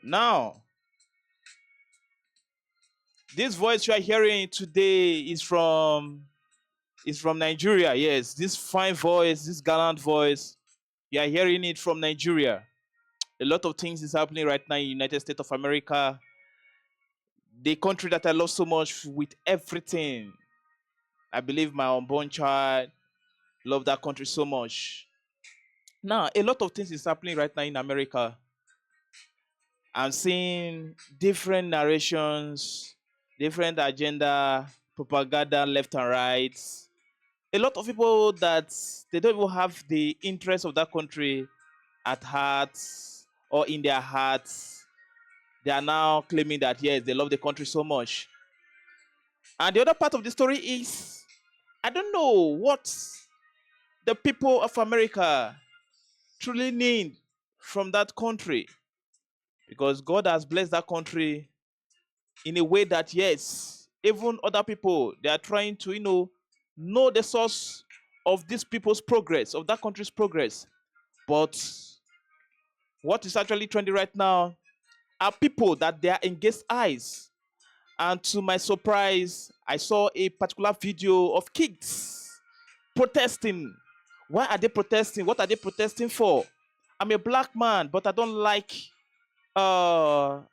Now, this voice you are hearing today is from Nigeria. Yes, this fine voice, this gallant voice, you are hearing it from Nigeria. A lot of things is happening right now in United States of America, the country that I love so much with everything. I believe my unborn child love that country so much. Now, a lot of things is happening right now in America. I'm seeing different narrations, different agenda, propaganda left and right. A lot of people that they don't even have the interest of that country at heart or in their hearts. They are now claiming that yes, they love the country so much. And the other part of the story is I don't know what the people of America truly need from that country because God has blessed that country in a way that yes, even other people they are trying to know the source of these people's progress, of that country's progress. But what is actually trending right now are people that they are engaged eyes. And to my surprise, I saw a particular video of kids protesting. Why are they protesting? What are they protesting for? I'm a black man, but uh,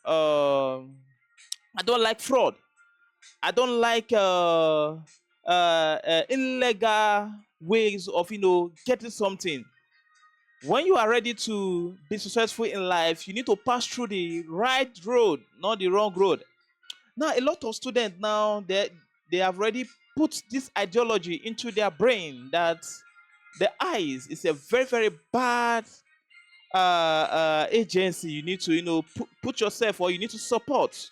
uh, I don't like fraud. I don't like illegal ways of getting something. When you are ready to be successful in life, you need to pass through the right road, not the wrong road. Now, a lot of students now they have already put this ideology into their brain that the eyes is a very very bad agency. You need to put yourself or you need to support.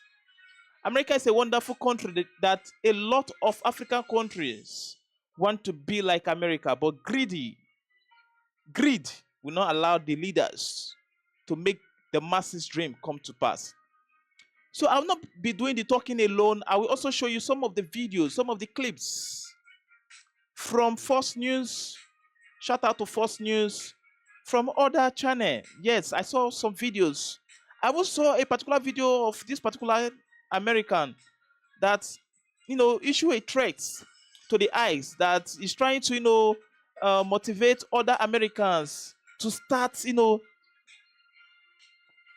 America is a wonderful country that a lot of African countries want to be like America, but greed will not allow the leaders to make the masses' dream come to pass. So I will not be doing the talking alone. I will also show you some of the videos, some of the clips from Fox News. Shout out to Fox News from other channel. Yes, I saw some videos. I also saw a particular video of this particular American that issue a threat to the eyes that is trying to motivate other Americans to start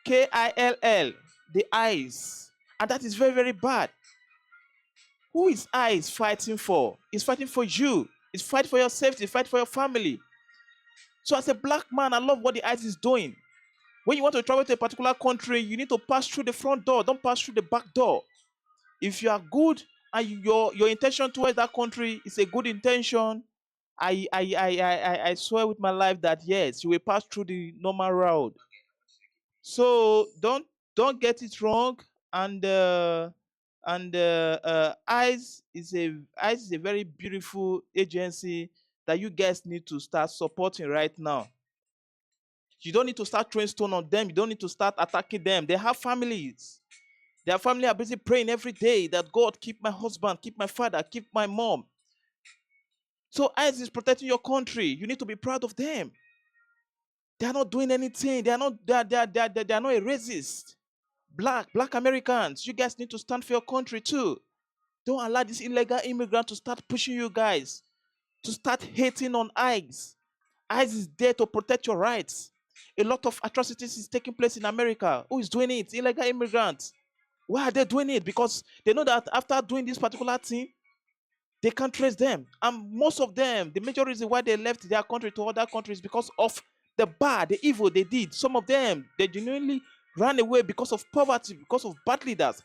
KILL the eyes, and that is very very bad. Who is eyes fighting for? It's fighting for you. It's fight for your safety. Fight for your family. So as a black man, I love what the eyes is doing. When you want to travel to a particular country, you need to pass through the front door. Don't pass through the back door. If you are good and your intention towards that country is a good intention, I swear with my life that yes, you will pass through the normal route. So don't get it wrong. And eyes is a very beautiful agency that you guys need to start supporting right now. You don't need to start throwing stone on them. You don't need to start attacking them. They have families. Their family are busy praying every day that God keep my husband, keep my father, keep my mom. So ICE is protecting your country. You need to be proud of them. They are not doing anything. They are not a racist. Black Americans, you guys need to stand for your country too. Don't allow this illegal immigrant to start pushing you guys, to start hating on ICE. ICE is there to protect your rights. A lot of atrocities is taking place in America. Who is doing it? Illegal immigrants. Why are they doing it? Because they know that after doing this particular thing, they can't trace them. And most of them, the major reason why they left their country to other countries because of the bad, the evil they did. Some of them, they genuinely ran away because of poverty, because of bad leaders.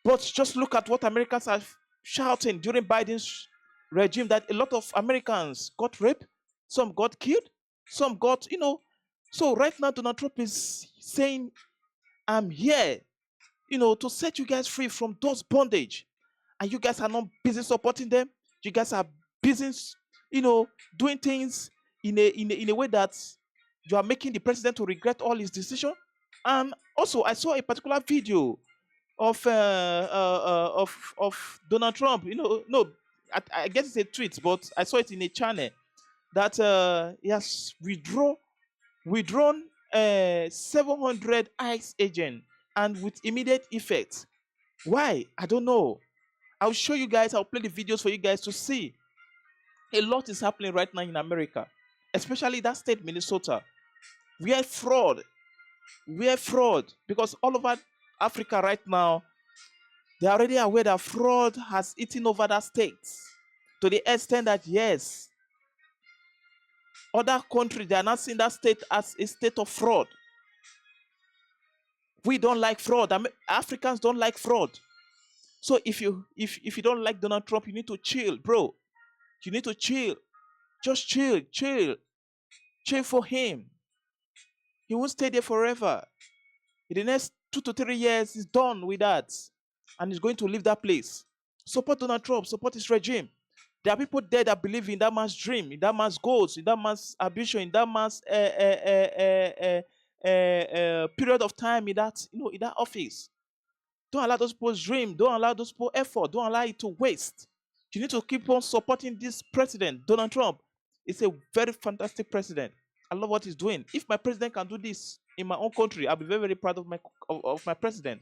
But just look at what Americans are shouting during Biden's regime that a lot of Americans got raped, some got killed, some got. So right now, Donald Trump is saying, I'm here, to set you guys free from those bondage. And you guys are not busy supporting them. You guys are busy, you know, doing things in a way that you are making the president to regret all his decision. And also, I saw a particular video of Donald Trump. No, I guess it's a tweet, but I saw it in a channel that he has withdrawn 700 ICE agents and with immediate effect. Why? I don't know. I'll show you guys. I'll play the videos for you guys to see. A lot is happening right now in America, especially that state, Minnesota. We are fraud. We are fraud because all over Africa right now, they're already aware that fraud has eaten over that state to the extent that, yes, other countries, they are not seeing that state as a state of fraud. We don't like fraud. Africans don't like fraud. So if you don't like Donald Trump, you need to chill, bro. You need to chill. Just chill, chill, chill for him. He won't stay there forever. In the next 2 to 3 years, he's done with that, and he's going to leave that place. Support Donald Trump. Support his regime. There are people there that believe in that man's dream, in that man's goals, in that man's ambition, in that man's period of time in that in that office. Don't allow those people's dream. Don't allow those people effort. Don't allow it to waste. You need to keep on supporting this president, Donald Trump. It's a very fantastic president. I love what he's doing. If my president can do this in my own country, I'll be very, very proud of my president.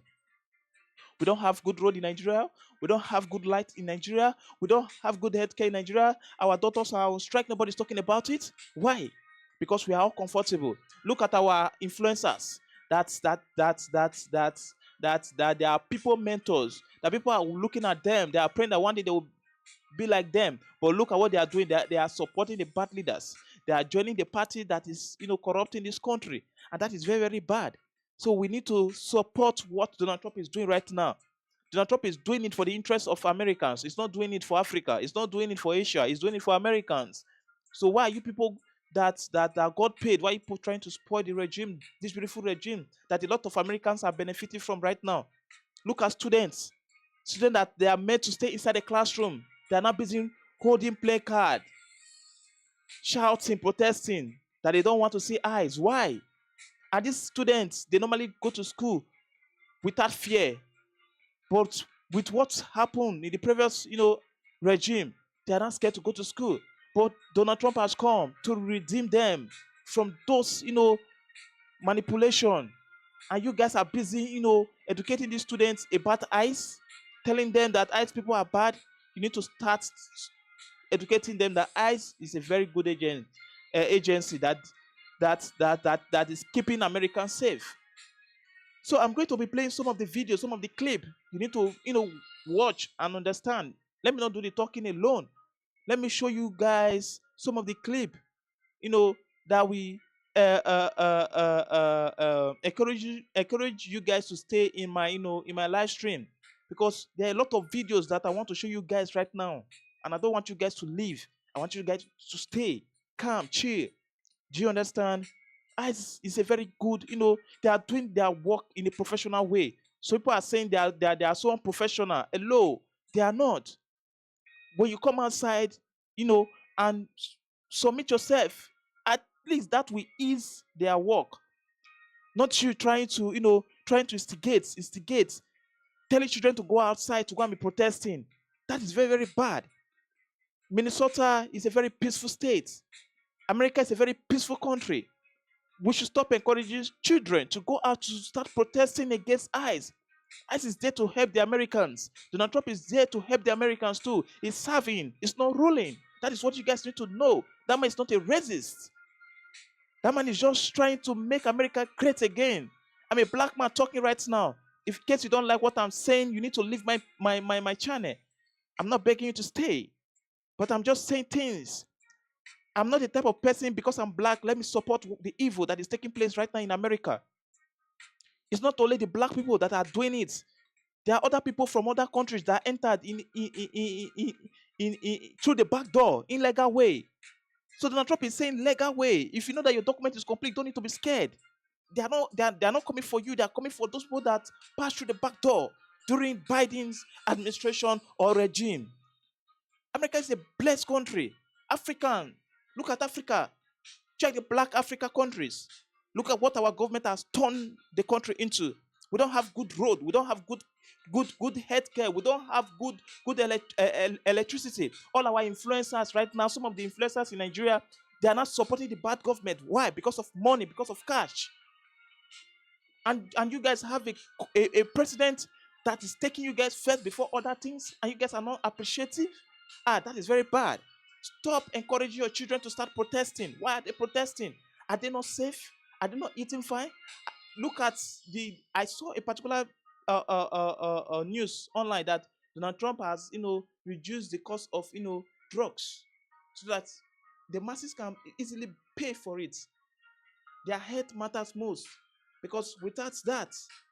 We don't have good road in Nigeria. We don't have good light in Nigeria. We don't have good healthcare in Nigeria. Our daughters are on strike. Nobody's talking about it. Why? Because we are all comfortable. Look at our influencers. That there are people mentors. That people are looking at them. They are praying that one day they will be like them. But look at what they are doing. They are supporting the bad leaders. They are joining the party that is corrupting this country, and that is very, very bad. So we need to support what Donald Trump is doing right now. Donald Trump is doing it for the interests of Americans. He's not doing it for Africa. He's not doing it for Asia. He's doing it for Americans. So why are you people that got paid? Why are you people trying to spoil the regime, this beautiful regime that a lot of Americans are benefiting from right now? Look at students that they are meant to stay inside the classroom. They are not busy holding placard, shouting, protesting that they don't want to see eyes. Why? And these students, they normally go to school without fear. But with what happened in the previous, regime, they are not scared to go to school. But Donald Trump has come to redeem them from those, manipulation. And you guys are busy, educating these students about ICE, telling them that ICE people are bad. You need to start educating them that ICE is a very good agency that is keeping Americans safe. So I'm going to be playing some of the videos, some of the clip. You need to, watch and understand. Let me not do the talking alone. Let me show you guys some of the clip, that we encourage you guys to stay in my, in my live stream, because there are a lot of videos that I want to show you guys right now, and I don't want you guys to leave. I want you guys to stay calm, chill. Do you understand? ICE is a very good, they are doing their work in a professional way. So people are saying they are so unprofessional. Hello, they are not. When you come outside, and submit yourself, at least that will ease their work. Not you trying to, instigate, telling children to go outside to go and be protesting. That is very, very bad. Minnesota is a very peaceful state. America is a very peaceful country. We should stop encouraging children to go out to start protesting against ICE. ICE is there to help the Americans. Donald Trump is there to help the Americans too. He's serving. He's not ruling. That is what you guys need to know. That man is not a racist. That man is just trying to make America great again. I'm a black man talking right now. If in case you don't like what I'm saying, you need to leave my channel. I'm not begging you to stay, but I'm just saying things. I'm not the type of person, because I'm black, let me support the evil that is taking place right now in America. It's not only the black people that are doing it. There are other people from other countries that entered through the back door, in legal way. So Donald Trump is saying legal way. If you know that your document is complete, don't need to be scared. They are not coming for you. They are coming for those people that passed through the back door during Biden's administration or regime. America is a blessed country. African. Look at Africa. Check the black Africa countries. Look at what our government has turned the country into. We don't have good road. We don't have good healthcare. We don't have good electricity. All our influencers right now, some of the influencers in Nigeria, They are not supporting the bad government. Why? Because of money, because of cash. And you guys have a president that is taking you guys first before other things, and you guys are not appreciative. That is very bad. Stop encouraging your children to start protesting. Why are they protesting? Are they not safe? Are they not eating fine? Look at I saw a particular news online that Donald Trump has reduced the cost of drugs so that the masses can easily pay for it. Their health matters most, because without that,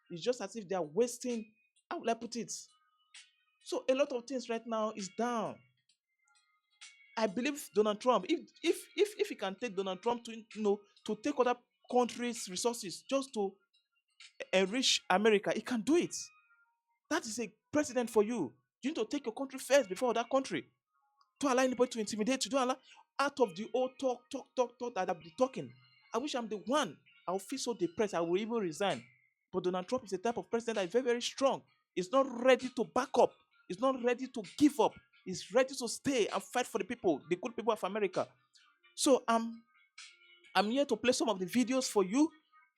it's just as if they are wasting. How will I put it? So a lot of things right now is down. I believe Donald Trump, if he can take Donald Trump to take other countries' resources just to enrich America, he can do it. That is a president for you. You need to take your country first before that country. Don't allow anybody to intimidate you. Don't allow out of the old talk that I've been talking. I wish I'm the one. I'll feel so depressed. I will even resign. But Donald Trump is the type of president that is very, very strong. He's not ready to back up. He's not ready to give up. He's ready to stay and fight for the people, the good people of America. So I'm here to play some of the videos for you.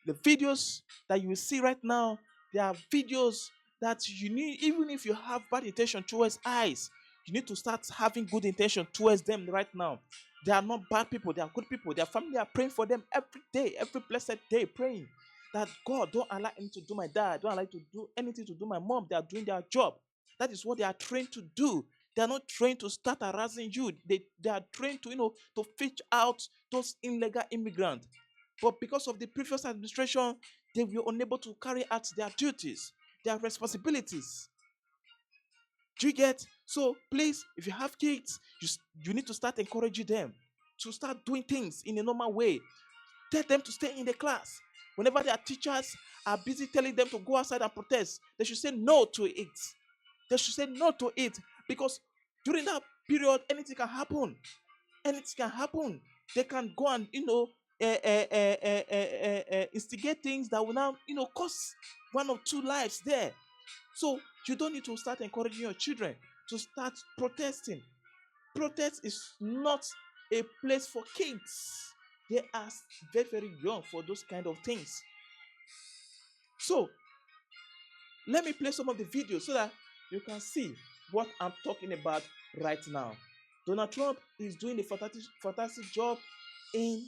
The videos that you will see right now, they are videos that you need, even if you have bad intention towards eyes, you need to start having good intention towards them right now. They are not bad people, they are good people. Their family are praying for them every day, every blessed day, praying that God, don't allow him to do my dad, don't allow him to do anything to do my mom. They are doing their job. That is what they are trained to do. They are not trained to start harassing you. They are trained to fish out those illegal immigrants. But because of the previous administration, they were unable to carry out their duties, their responsibilities. Do you get? So please, if you have kids, you need to start encouraging them to start doing things in a normal way. Tell them to stay in the class. Whenever their teachers are busy telling them to go outside and protest, they should say no to it. They should say no to it, because during that period, anything can happen. Anything can happen. They can go and instigate things that will now cost one or two lives there. So you don't need to start encouraging your children to start protesting. Protest is not a place for kids. They are very, very young for those kind of things. So let me play some of the videos so that you can see what I'm talking about right now. Donald Trump is doing a fantastic job in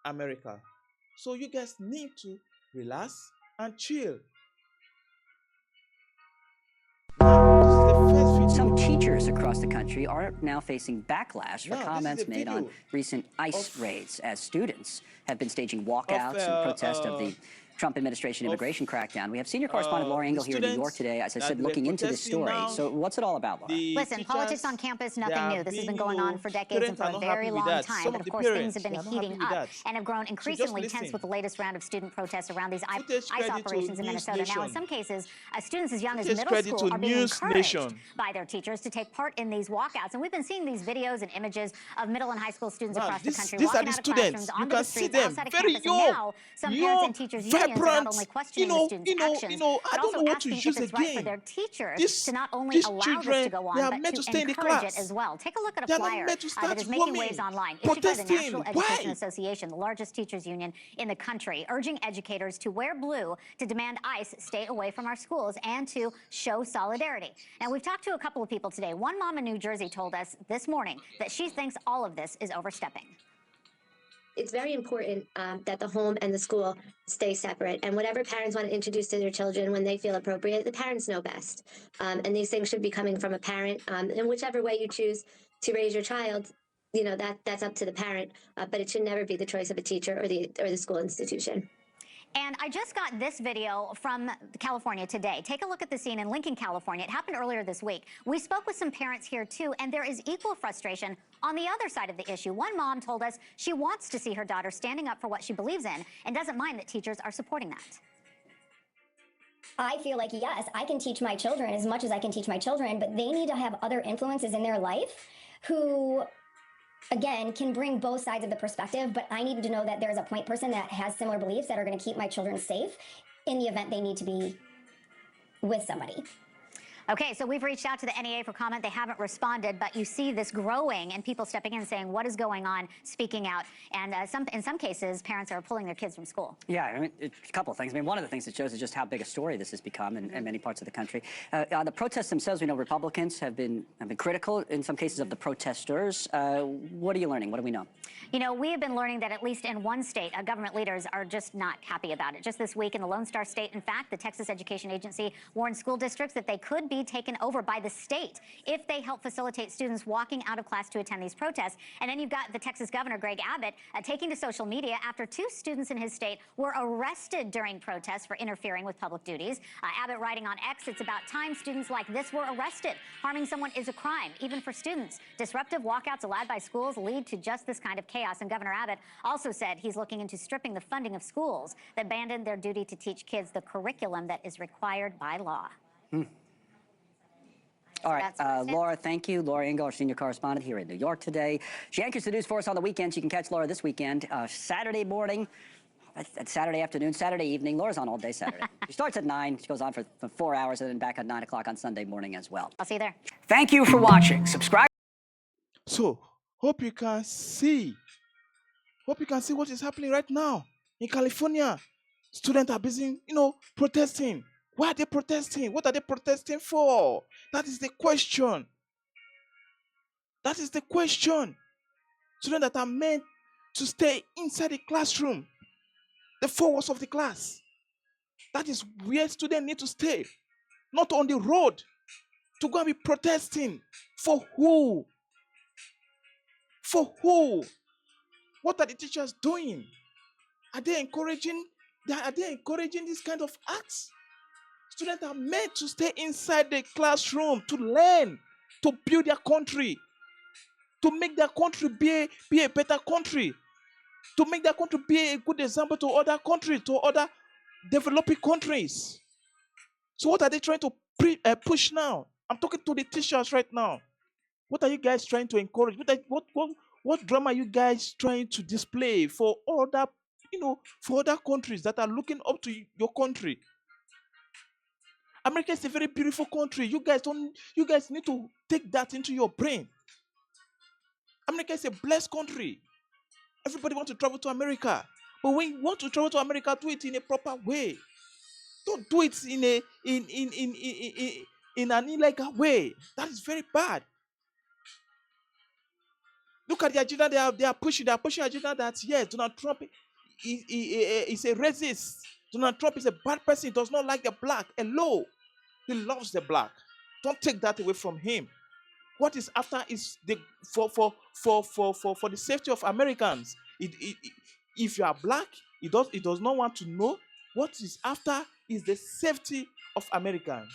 America. So you guys need to relax and chill. Now, this is the first video. Some teachers across the country are now facing backlash for comments made on recent ICE raids, as students have been staging walkouts in protest of the Trump administration immigration crackdown. We have senior correspondent Laura Engel here in New York today, as I said, looking into this story. So what's it all about, Laura? Listen, politics on campus, nothing new. This has been going on for decades and for a very long time. But of course, things have been heating up and have grown increasingly tense with the latest round of student protests around these ICE operations in Minnesota. Now, in some cases, students as young as middle school are being encouraged by their teachers to take part in these walkouts. And we've been seeing these videos and images of middle and high school students across the country walking out of classrooms onto the streets outside of campus. And now, some parents and teachers unions are not only questioning the students' actions, but also asking if it's right for their teachers to not only allow this to go on, but to encourage it as well. Take a look at a flyer that is making waves online, issued by the National Education Association, the largest teachers union in the country, urging educators to wear blue to demand ICE stay away from our schools and to show solidarity. Now, we've talked to a couple of people today. One mom in New Jersey told us this morning that she thinks all of this is overstepping. It's very important that the home and the school stay separate. And whatever parents want to introduce to their children when they feel appropriate, the parents know best. And these things should be coming from a parent. And whichever way you choose to raise your child, that's up to the parent. But it should never be the choice of a teacher or the school institution. And I just got this video from California today. Take a look at the scene in Lincoln, California. It happened earlier this week. We spoke with some parents here, too, and there is equal frustration on the other side of the issue. One mom told us she wants to see her daughter standing up for what she believes in and doesn't mind that teachers are supporting that. I feel like, yes, I can teach my children as much as I can teach my children, but they need to have other influences in their life who, again, can bring both sides of the perspective, but I need to know that there's a point person that has similar beliefs that are going to keep my children safe in the event they need to be with somebody. Okay, so we've reached out to the NEA for comment. They haven't responded, but you see this growing and people stepping in saying, what is going on, speaking out. And in some cases, parents are pulling their kids from school. Yeah, I mean, a couple of things. I mean, one of the things it shows is just how big a story this has become in many parts of the country. The protests themselves, we know Republicans have been critical in some cases of the protesters. What are you learning? What do we know? You know, we have been learning that at least in one state, government leaders are just not happy about it. Just this week in the Lone Star State, in fact, the Texas Education Agency warned school districts that they could be taken over by the state if they help facilitate students walking out of class to attend these protests. And then you've got the Texas governor, Greg Abbott, taking to social media after 2 students in his state were arrested during protests for interfering with public duties. Abbott writing on X, it's about time students like this were arrested. Harming someone is a crime, even for students. Disruptive walkouts allowed by schools lead to just this kind of chaos. And Governor Abbott also said he's looking into stripping the funding of schools that abandoned their duty to teach kids the curriculum that is required by law. All right, Laura, thank you. Laura Engel, our senior correspondent here in New York today. She anchors the news for us on the weekends. You can catch Laura this weekend, Saturday morning, Saturday afternoon, Saturday evening. Laura's on all day Saturday. She starts at 9. She goes on for 4 hours and then back at 9 o'clock on Sunday morning as well. I'll see you there. Thank you for watching. Subscribe. So, hope you can see what is happening right now in California. Students are busy, protesting. Why are they protesting? What are they protesting for? That is the question. That is the question. Students that are meant to stay inside the classroom, the 4 walls of the class. That is where students need to stay, not on the road to go and be protesting. For who? For who? What are the teachers doing? Are they encouraging this kind of acts? Students are meant to stay inside the classroom to learn, to build their country, to make their country be a better country, to make their country be a good example to other countries, to other developing countries. So what are they trying to push now? I'm talking to the teachers right now. What are you guys trying to encourage? What drama are you guys trying to display for other, for other countries that are looking up to your country? America is a very beautiful country. You guys need to take that into your brain. America is a blessed country. Everybody wants to travel to America. But when you want to travel to America, do it in a proper way. Don't do it in an illegal way. That is very bad. Look at the agenda they are pushing. They are pushing agenda that, yes, Donald Trump is a racist. Donald Trump is a bad person. He does not like the black. Hello. He loves the black. Don't take that away from him. What is after is for the safety of Americans. If you are black, he does not want to know. What is after is the safety of Americans.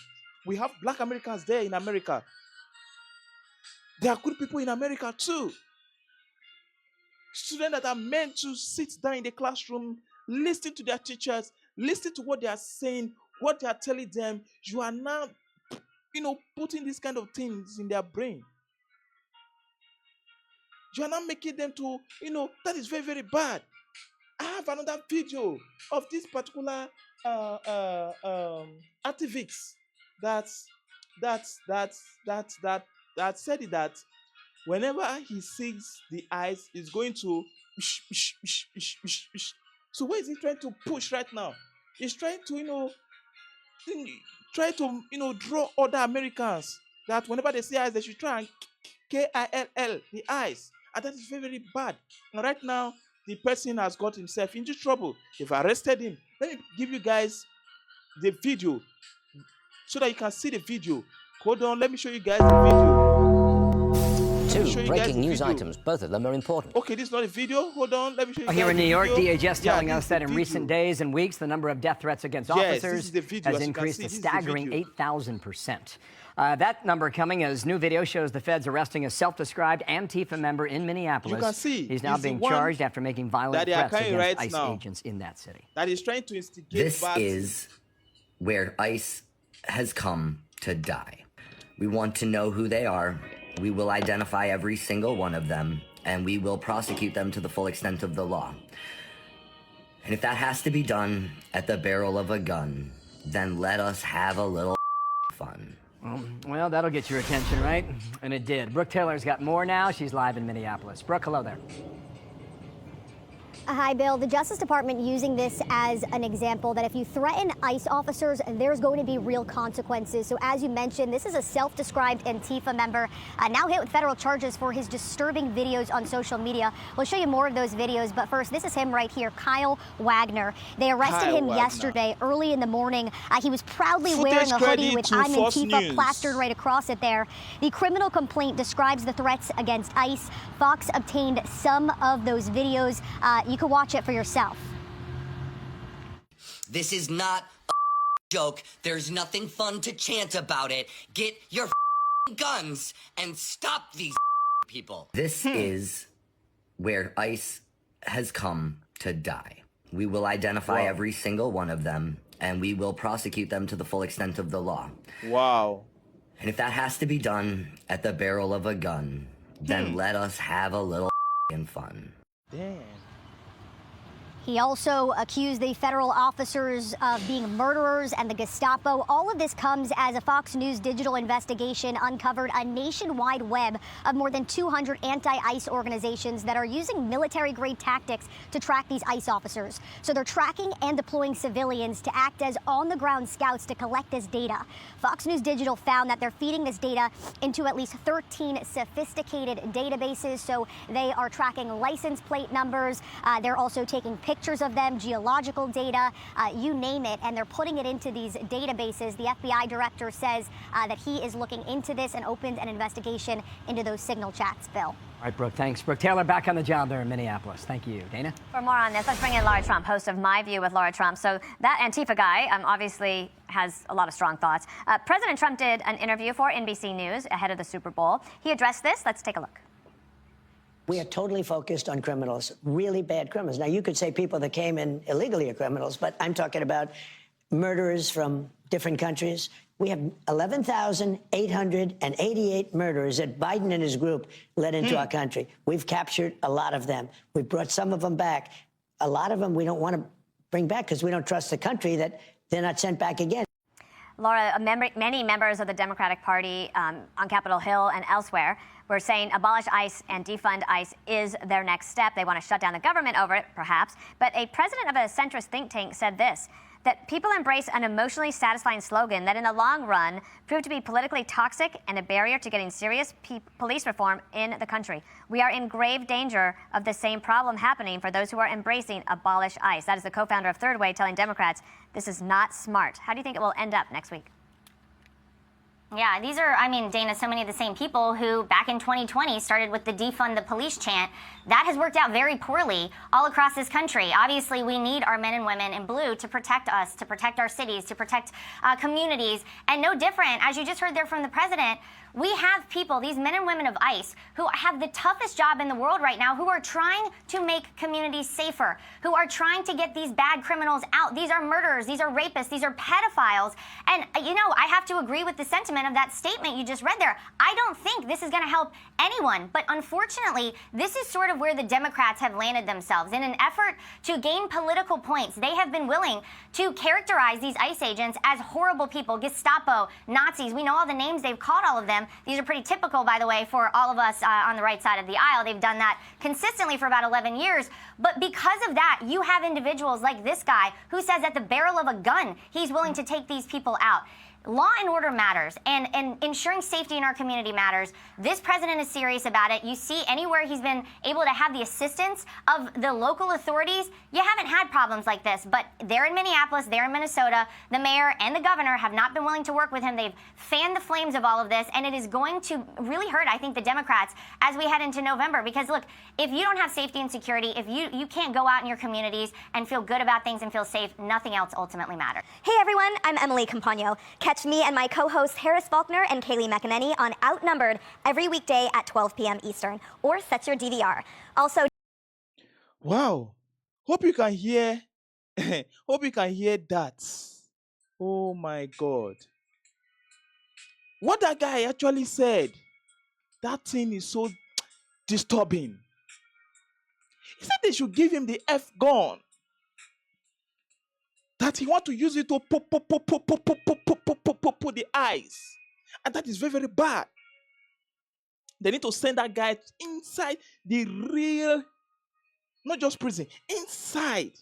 We have black Americans there in America. There are good people in America too. Students that are meant to sit down in the classroom, listen to their teachers, listen to what they are saying, what they are telling them. You are now, putting these kind of things in their brain. You are not making them to, that is very, very bad. I have another video of this particular activist that said that whenever he sees the eyes, he's going to. So what is he trying to push right now? He's trying to, draw other Americans that whenever they see eyes, they should try and KILL the eyes. And that is very, very bad. And right now, the person has got himself into trouble. They've arrested him. Let me give you guys the video so that you can see the video. Hold on, let me show you guys the video. Two breaking news items, both of them are important. Okay, this is not a video. Hold on, let me show you guys Here in New York, video. DHS telling us that in recent days and weeks, the number of death threats against officers has increased a staggering 8,000%. That number coming as new video shows the feds arresting a self-described Antifa member in Minneapolis. You can see he's now being charged after making violent threats against ICE agents in that city. That is trying to instigate. This is where ICE has come to die. We want to know who they are. We will identify every single one of them, and we will prosecute them to the full extent of the law. And if that has to be done at the barrel of a gun, then let us have a little fun. Well, that'll get your attention, right? And it did. Brooke Taylor's got more now. She's live in Minneapolis. Brooke, hello there. Hi, Bill. The Justice Department using this as an example that if you threaten ICE officers, there's going to be real consequences. So as you mentioned, this is a self-described Antifa member now hit with federal charges for his disturbing videos on social media. We'll show you more of those videos, but first, this is him right here, Kyle Wagner. They arrested him yesterday early in the morning. He was proudly wearing a hoodie with I'm Antifa plastered right across it there. The criminal complaint describes the threats against ICE. Fox obtained some of those videos. You can watch it for yourself. This is not a joke. There's nothing fun to chant about it. Get your guns and stop these people. This is where ICE has come to die. We will identify every single one of them, and we will prosecute them to the full extent of the law. Wow. And if that has to be done at the barrel of a gun, then let us have a little fun. Damn. He also accused the federal officers of being murderers and the Gestapo. All of this comes as a Fox News digital investigation uncovered a nationwide web of more than 200 anti-ICE organizations that are using military-grade tactics to track these ICE officers. So they're tracking and deploying civilians to act as on-the-ground scouts to collect this data. Fox News Digital found that they're feeding this data into at least 13 sophisticated databases. So they are tracking license plate numbers. They're also taking pictures of them, geological data, you name it, and they're putting it into these databases. The FBI director says that he is looking into this and opened an investigation into those signal chats, Bill. All right, Brooke, thanks. Brooke Taylor back on the job there in Minneapolis. Thank you. Dana? For more on this, let's bring in Laura Trump, host of My View with Laura Trump. So that Antifa guy obviously has a lot of strong thoughts. President Trump did an interview for NBC News ahead of the Super Bowl. He addressed this. Let's take a look. We are totally focused on criminals, really bad criminals. Now, you could say people that came in illegally are criminals, but I'm talking about murderers from different countries. We have 11,888 murderers that Biden and his group led into our country. We've captured a lot of them. We've brought some of them back. A lot of them we don't want to bring back because we don't trust the country that they're not sent back again. Laura, many members of the Democratic Party on Capitol Hill and elsewhere were saying abolish ICE and defund ICE is their next step. They want to shut down the government over it, perhaps. But a president of a centrist think tank said this, that people embrace an emotionally satisfying slogan that in the long run proved to be politically toxic and a barrier to getting serious police reform in the country. We are in grave danger of the same problem happening for those who are embracing abolish ICE. That is the co-founder of Third Way telling Democrats this is not smart. How do you think it will end up next week? Yeah, these are, I mean, Dana, so many of the same people who back in 2020 started with the defund the police chant. That has worked out very poorly all across this country. Obviously, we need our men and women in blue to protect us, to protect our cities, to protect communities. And no different, as you just heard there from the president, we have people, these men and women of ICE, who have the toughest job in the world right now, who are trying to make communities safer, who are trying to get these bad criminals out. These are murderers, these are rapists, these are pedophiles. And, you know, I have to agree with the sentiment of that statement you just read there. I don't think this is going to help anyone. But unfortunately, this is sort of where the Democrats have landed themselves. In an effort to gain political points, they have been willing to characterize these ICE agents as horrible people, Gestapo, Nazis. We know all the names they've called all of them. These are pretty typical, by the way, for all of us on the right side of the aisle. They've done that consistently for about 11 years. But because of that, you have individuals like this guy who says at the barrel of a gun, he's willing to take these people out. Law and order matters, and ensuring safety in our community matters. This president is serious about it. You see anywhere he's been able to have the assistance of the local authorities, you haven't had problems like this. But there in Minneapolis, there in Minnesota, the mayor and the governor have not been willing to work with him. They've fanned the flames of all of this, and it is going to really hurt, I think, the Democrats as we head into November. Because, look, if you don't have safety and security, if you can't go out in your communities and feel good about things and feel safe, nothing else ultimately matters. Hey, everyone. I'm Emily Campagno. Catch me and my co-hosts Harris Faulkner and Kaylee McEnany on Outnumbered every weekday at 12 p.m. Eastern, or set your DVR. Also, wow, hope you can hear that. Oh my God, what that guy actually said, that thing is so disturbing. He said they should give him the F gun, that he want to use it to put the eyes. And that is very, very bad. They need to send that guy inside the real, not just prison, inside.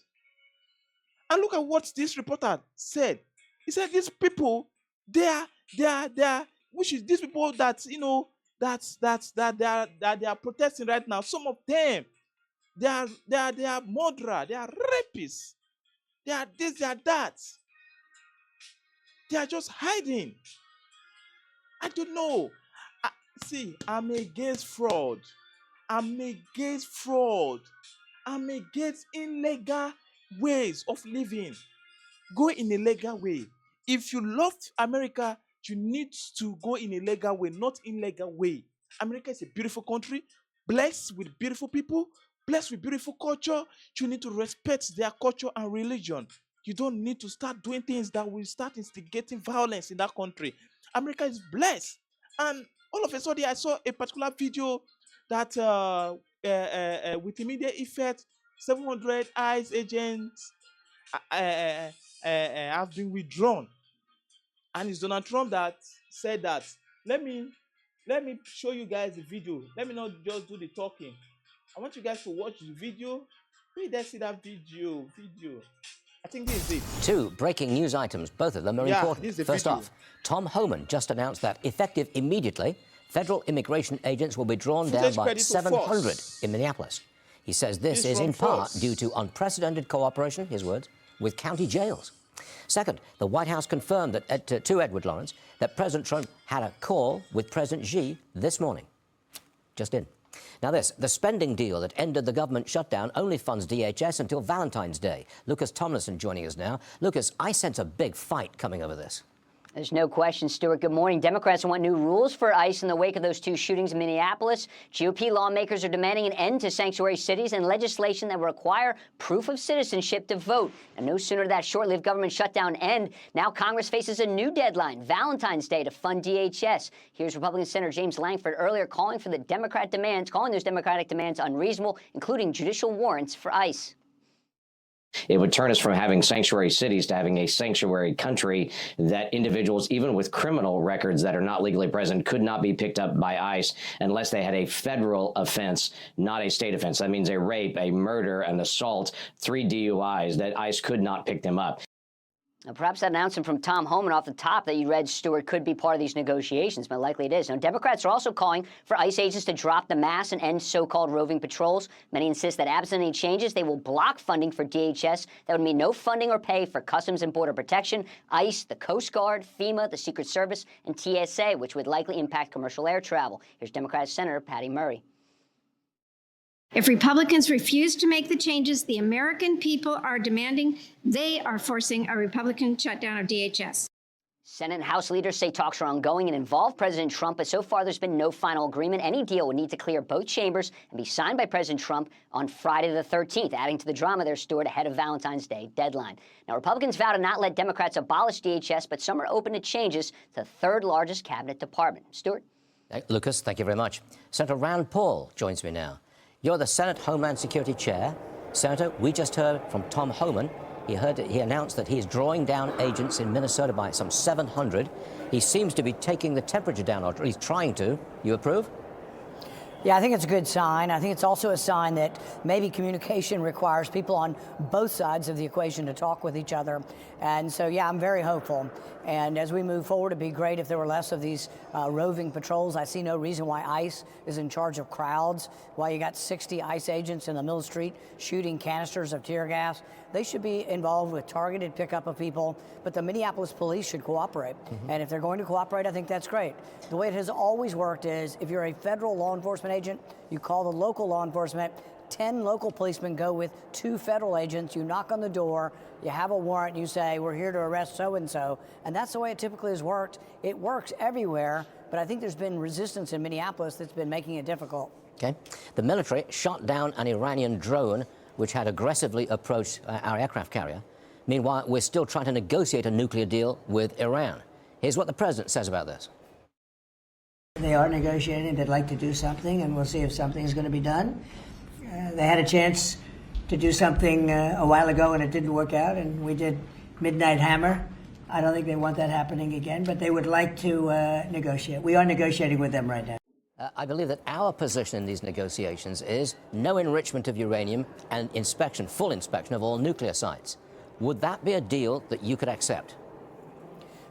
And look at what this reporter said. He said these people, they are, which is these people that, you know, that they are protesting right now. Some of them, they are murderers, they are rapists, they are this, they are that. They are just hiding. I don't know. See, I'm against fraud. I'm against fraud. I'm against illegal ways of living. Go in a legal way. If you love America, you need to go in a legal way, not illegal way. America is a beautiful country, blessed with beautiful people, blessed with beautiful culture. You need to respect their culture and religion. You don't need to start doing things that will start instigating violence in that country. America is blessed. And all of a sudden, I saw a particular video that with immediate effect, 700 ICE agents have been withdrawn. And it's Donald Trump that said that. Let me show you guys the video. Let me not just do the talking. I want you guys to watch the video. Where did I see that video? I think this is it. 2 breaking news items, both of them are important. First off, Tom Homan just announced that effective immediately, federal immigration agents will be drawn down by 700 in Minneapolis. He says this is in part due to unprecedented cooperation, his words, with county jails. Second, the White House confirmed that to Edward Lawrence that President Trump had a call with President Xi this morning. Just in. Now this, the spending deal that ended the government shutdown only funds DHS until Valentine's Day. Lucas Tomlinson joining us now. Lucas, I sense a big fight coming over this. There's no question, Stuart. Good morning. Democrats want new rules for ICE in the wake of those 2 shootings in Minneapolis. GOP lawmakers are demanding an end to sanctuary cities and legislation that will require proof of citizenship to vote. And no sooner did that short-lived government shutdown end, now Congress faces a new deadline, Valentine's Day, to fund DHS. Here's Republican Senator James Lankford earlier calling those Democratic demands unreasonable, including judicial warrants for ICE. It would turn us from having sanctuary cities to having a sanctuary country that individuals, even with criminal records that are not legally present, could not be picked up by ICE unless they had a federal offense, not a state offense. That means a rape, a murder, an assault, 3 DUIs, that ICE could not pick them up. Now, perhaps that announcement from Tom Homan off the top that you read, Stuart, could be part of these negotiations, but likely it is. Now, Democrats are also calling for ICE agents to drop the mask and end so-called roving patrols. Many insist that absent any changes, they will block funding for DHS. That would mean no funding or pay for Customs and Border Protection, ICE, the Coast Guard, FEMA, the Secret Service, and TSA, which would likely impact commercial air travel. Here's Democratic Senator Patty Murray. If Republicans refuse to make the changes the American people are demanding, they are forcing a Republican shutdown of DHS. Senate and House leaders say talks are ongoing and involve President Trump, but so far there's been no final agreement. Any deal would need to clear both chambers and be signed by President Trump on Friday the 13th, adding to the drama there, Stuart, ahead of Valentine's Day deadline. Now, Republicans vow to not let Democrats abolish DHS, but some are open to changes to the 3rd largest cabinet department. Stuart? Lucas, thank you very much. Senator Rand Paul joins me now. You're the Senate Homeland Security Chair. Senator, we just heard from Tom Homan. He announced that he is drawing down agents in Minnesota by some 700. He seems to be taking the temperature down, or he's trying to. You approve? Yeah, I think it's a good sign. I think it's also a sign that maybe communication requires people on both sides of the equation to talk with each other. And so, yeah, I'm very hopeful. And as we move forward, it'd be great if there were less of these roving patrols. I see no reason why ICE is in charge of crowds, why you got 60 ICE agents in the middle of the street shooting canisters of tear gas. They should be involved with targeted pickup of people, but the Minneapolis police should cooperate. And if they're going to cooperate, I think that's great. The way it has always worked is if you're a federal law enforcement agent, you call the local law enforcement, 10 local policemen go with 2 federal agents, you knock on the door, you have a warrant, you say, we're here to arrest so-and-so. And that's the way it typically has worked. It works everywhere, but I think there's been resistance in Minneapolis that's been making it difficult. Okay. The military shot down an Iranian drone which had aggressively approached our aircraft carrier. Meanwhile, we're still trying to negotiate a nuclear deal with Iran. Here's what the president says about this. They are negotiating. They'd like to do something, and we'll see if something is going to be done. They had a chance to do something a while ago, and it didn't work out, and we did Midnight Hammer. I don't think they want that happening again, but they would like to negotiate. We are negotiating with them right now. I believe that our position in these negotiations is no enrichment of uranium and inspection, full inspection of all nuclear sites. Would that be a deal that you could accept?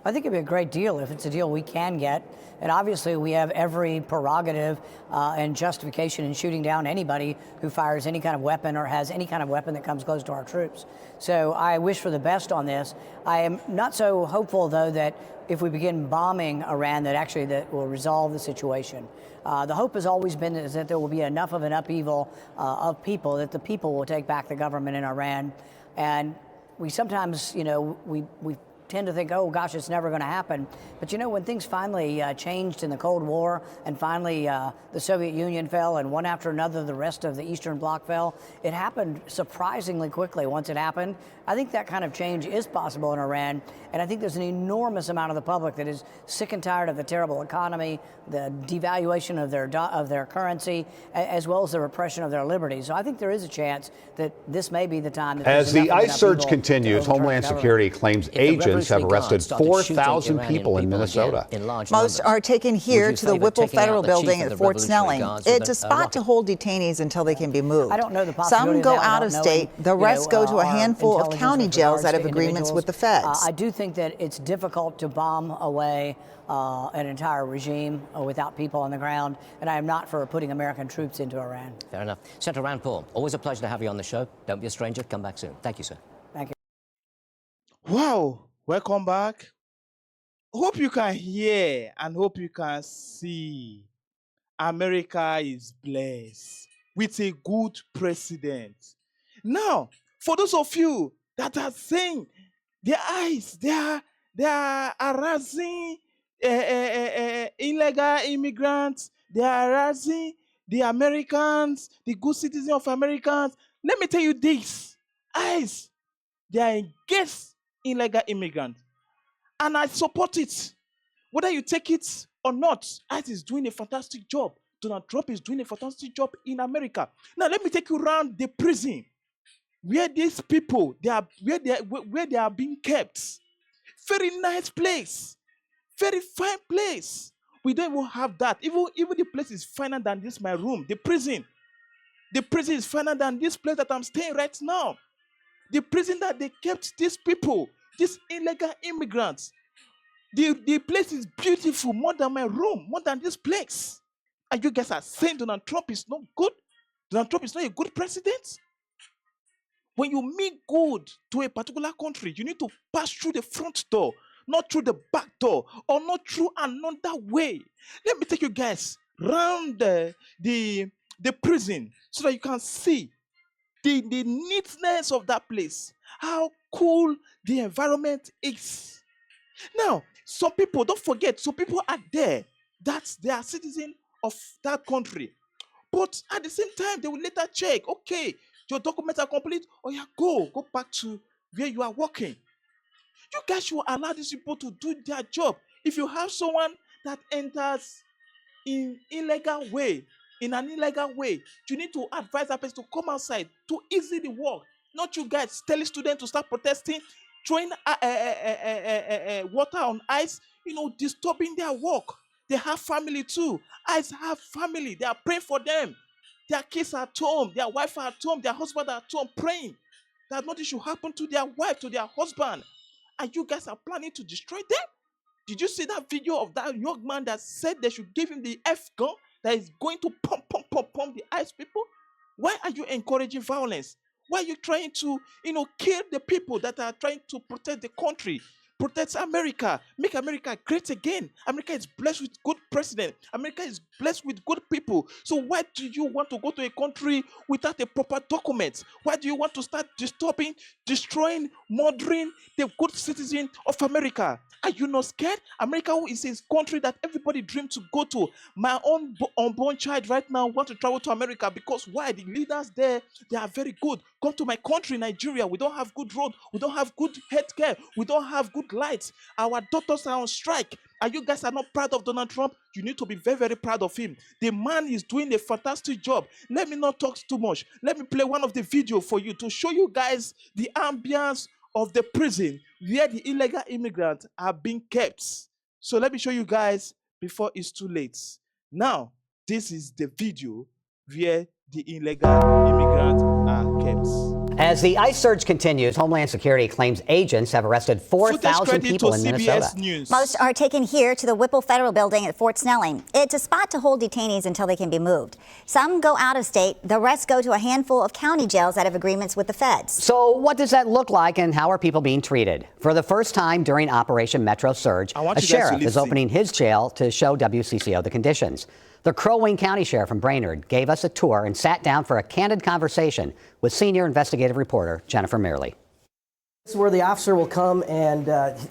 I think it'd be a great deal if it's a deal we can get. And obviously, we have every prerogative and justification in shooting down anybody who fires any kind of weapon or has any kind of weapon that comes close to our troops. So I wish for the best on this. I am not so hopeful, though, that if we begin bombing Iran, that actually that will resolve the situation. The hope has always been is that there will be enough of an upheaval of people that the people will take back the government in Iran. And we sometimes, you know, we tend to think, oh gosh, it's never going to happen. But you know, when things finally changed in the Cold War and finally the Soviet Union fell and one after another the rest of the Eastern Bloc fell, it happened surprisingly quickly once it happened. I think that kind of change is possible in Iran. And I think there's an enormous amount of the public that is sick and tired of the terrible economy, the devaluation of their currency, as well as the repression of their liberties. So I think there is a chance that this may be the time. That as the ICE surge continues, Homeland Security claims agents have arrested 4,000 people in Minnesota. Most are taken here to the Whipple Federal Building at Fort Snelling. It's a spot to hold detainees until they can be moved. I don't know the possibility. Some go out of state. The rest go to a handful of county jails that have agreements with the feds. I do think that it's difficult to bomb away an entire regime without people on the ground, and I am not for putting American troops into Iran. Fair enough. Senator Rand Paul, always a pleasure to have you on the show. Don't be a stranger. Come back soon. Thank you, sir. Thank you. Wow. Welcome back. Hope you can hear and hope you can see. America is blessed with a good president. Now, for those of you that are saying their eyes, they are harassing illegal immigrants, they are harassing the Americans, the good citizens of Americans. Let me tell you this, eyes, they are against illegal immigrants. And I support it. Whether you take it or not, ICE is doing a fantastic job. Donald Trump is doing a fantastic job in America. Now, let me take you around the prison where these people, where they are being kept. Very nice place. Very fine place. We don't even have that. Even the place is finer than this, my room. The prison. The prison is finer than this place that I'm staying right now. The prison that they kept these people, these illegal immigrants. The place is beautiful, more than my room, more than this place. And you guys are saying Donald Trump is not good? Donald Trump is not a good president? When you mean good to a particular country, you need to pass through the front door, not through the back door, or not through another way. Let me take you guys around the prison so that you can see the neatness of that place, how cool the environment is. Now, some people, don't forget, some people are there that they are citizens of that country. But at the same time, they will later check, okay, your documents are complete, or yeah, go back to where you are working. You guys should allow these people to do their job. If you have someone that enters in an illegal way, you need to advise that person to come outside to easily work. Not you guys telling students to start protesting, throwing water on ice, disturbing their work. They have family too. ICE have family. They are praying for them. Their kids are at home. Their wife are at home. Their husband are at home praying that nothing should happen to their wife, to their husband. And you guys are planning to destroy them? Did you see that video of that young man that said they should give him the F gun that is going to pump the ICE people? Why are you encouraging violence? Why are you trying to, kill the people that are trying to protect the country, protect America, make America great again? America is blessed with good president. America is blessed with good people. So why do you want to go to a country without a proper document? Why do you want to start disturbing, destroying, murdering the good citizen of America? Are you not scared? America is a country that everybody dreams to go to. My own unborn child right now wants to travel to America because why? The leaders there, they are very good. Come to my country, Nigeria. We don't have good road. We don't have good healthcare. We don't have good lights. Our doctors are on strike. And you guys are not proud of Donald Trump? You need to be very, very proud of him. The man is doing a fantastic job. Let me not talk too much. Let me play one of the videos for you to show you guys the ambience of the prison where the illegal immigrants are being kept. So let me show you guys before it's too late. Now, this is the video where the illegal immigrants are kept. As the ICE surge continues, Homeland Security claims agents have arrested 4,000 people in Minnesota. Most are taken here to the Whipple Federal Building at Fort Snelling. It's a spot to hold detainees until they can be moved. Some go out of state. The rest go to a handful of county jails that have agreements with the feds. So what does that look like, and how are people being treated? For the first time during Operation Metro Surge, a sheriff is opening his jail to show WCCO the conditions. The Crow Wing County Sheriff from Brainerd gave us a tour and sat down for a candid conversation with senior investigative reporter Jennifer Merrily. This is where the officer will come and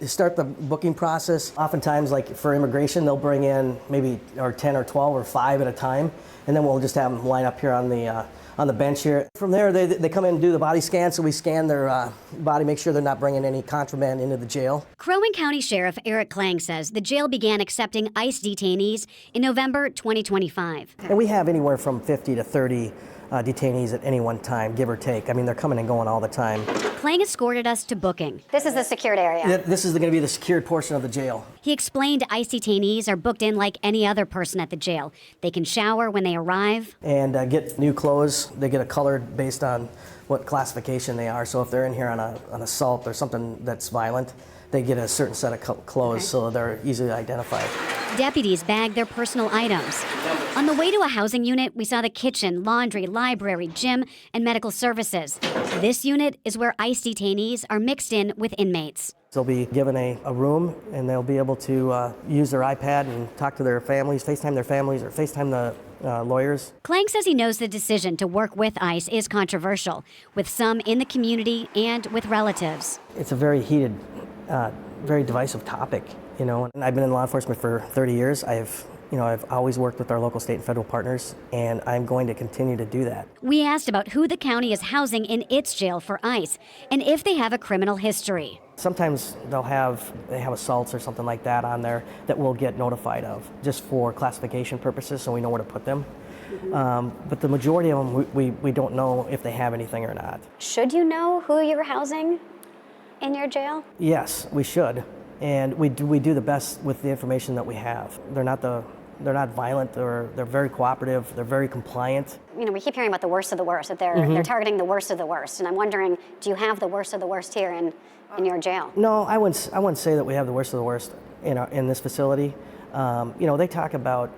start the booking process. Oftentimes, like for immigration, they'll bring in maybe 10 or 12 or 5 at a time, and then we'll just have them line up here on the bench here. From there, they come in and do the body scan, so we scan their body, make sure they're not bringing any contraband into the jail. Crow Wing County Sheriff Eric Klang says the jail began accepting ICE detainees in November 2025. And we have anywhere from 50 to 30 detainees at any one time, give or take. I mean, they're coming and going all the time. Klang escorted us to booking. This is the secured area. This is going to be the secured portion of the jail. He explained ICE detainees are booked in like any other person at the jail. They can shower when they arrive. And get new clothes. They get a color based on what classification they are. So if they're in here on an assault or something that's violent, they get a certain set of clothes, so they're easily identified. Deputies bag their personal items. On the way to a housing unit, we saw the kitchen, laundry, library, gym, and medical services. This unit is where ICE detainees are mixed in with inmates. They'll be given a room, and they'll be able to use their iPad and talk to their families, FaceTime their families, or FaceTime the lawyers. Klang says he knows the decision to work with ICE is controversial, with some in the community and with relatives. It's a very heated, very divisive topic, you know. And I've been in law enforcement for 30 years. I've always worked with our local, state, and federal partners, and I'm going to continue to do that. We asked about who the county is housing in its jail for ICE and if they have a criminal history. Sometimes they have assaults or something like that on there that we'll get notified of just for classification purposes, so we know where to put them. But the majority of them, we don't know if they have anything or not. Should you know who you're housing in your jail? Yes, we should, and we do the best with the information that we have. They're not violent. They're very cooperative. They're very compliant. You know, we keep hearing about the worst of the worst, that they're targeting the worst of the worst, and I'm wondering, do you have the worst of the worst here in your jail? No, I wouldn't say that we have the worst of the worst in this facility. They talk about,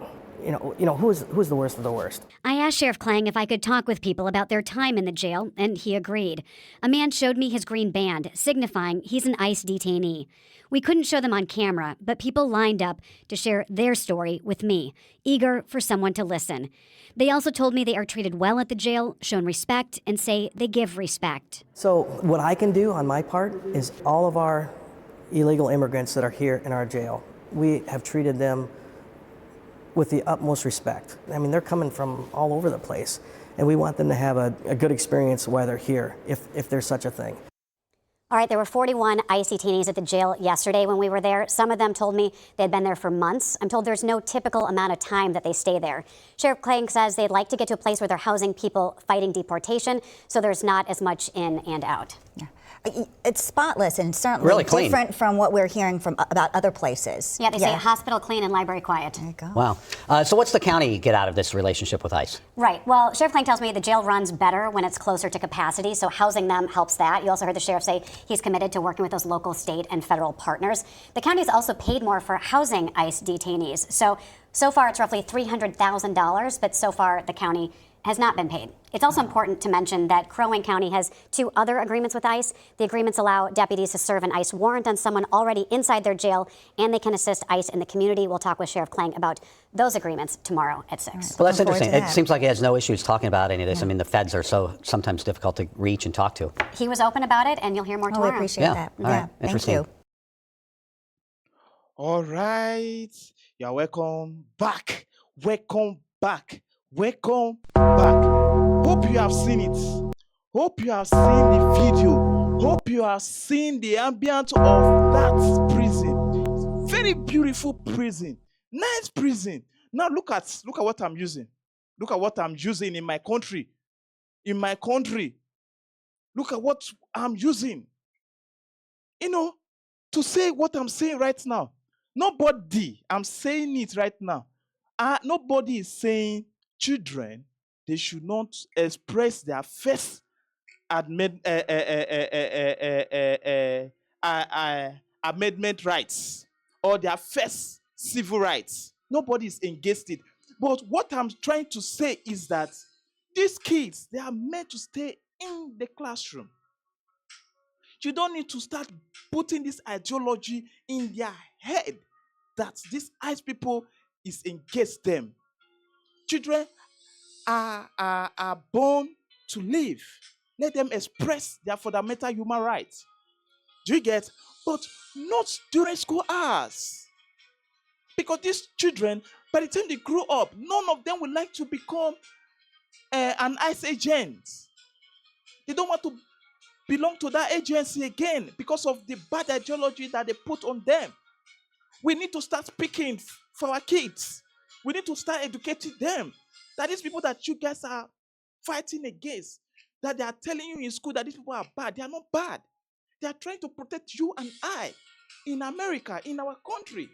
who's the worst of the worst. I asked Sheriff Klang if I could talk with people about their time in the jail, and he agreed. A man showed me his green band, signifying he's an ICE detainee. We couldn't show them on camera, but people lined up to share their story with me, eager for someone to listen. They also told me they are treated well at the jail, shown respect, and say they give respect. So what I can do on my part is all of our illegal immigrants that are here in our jail, we have treated them with the utmost respect. I mean, they're coming from all over the place, and we want them to have a good experience while they're here, if there's such a thing. All right, there were 41 ICE detainees at the jail yesterday when we were there. Some of them told me they'd been there for months. I'm told there's no typical amount of time that they stay there. Sheriff Klang says they'd like to get to a place where they're housing people fighting deportation, so there's not as much in and out. Yeah. It's spotless and certainly really clean. Different from what we're hearing from about other places. Yeah, they say hospital clean and library quiet. There you go. Wow. So what's the county get out of this relationship with ICE? Right. Well, Sheriff Klang tells me the jail runs better when it's closer to capacity, so housing them helps that. You also heard the sheriff say he's committed to working with those local, state, and federal partners. The county's also paid more for housing ICE detainees. So far it's roughly $300,000, but so far the county has not been paid. It's also important to mention that Crow Wing County has 2 other agreements with ICE. The agreements allow deputies to serve an ICE warrant on someone already inside their jail, and they can assist ICE in the community. We'll talk with Sheriff Klang about those agreements tomorrow at 6. Well, that's interesting. It seems like he has no issues talking about any of this. Yeah. I mean, the feds are so sometimes difficult to reach and talk to. He was open about it, and you'll hear more tomorrow. We appreciate that. All right. Interesting. Thank you. All right. You're welcome back. Welcome back. Welcome back. Hope you have seen it. Hope you have seen the video. Hope you have seen the ambience of that prison. Very beautiful prison. Nice prison. Now look at what I'm using. Look at what I'm using in my country. In my country. Look at what I'm using. to say what I'm saying right now. Nobody, I'm saying it right now. Nobody is saying children, they should not express their first amendment rights or their first civil rights. Nobody is against it. But what I'm trying to say is that these kids, they are meant to stay in the classroom. You don't need to start putting this ideology in their head that these ICE people is against them. Children are born to live. Let them express their fundamental human rights. Do you get? But not during school hours. Because these children, by the time they grow up, none of them would like to become an ICE agent. They don't want to belong to that agency again because of the bad ideology that they put on them. We need to start speaking for our kids. We need to start educating them that these people that you guys are fighting against, that they are telling you in school that these people are bad, they are not bad. They are trying to protect you and I in America, in our country.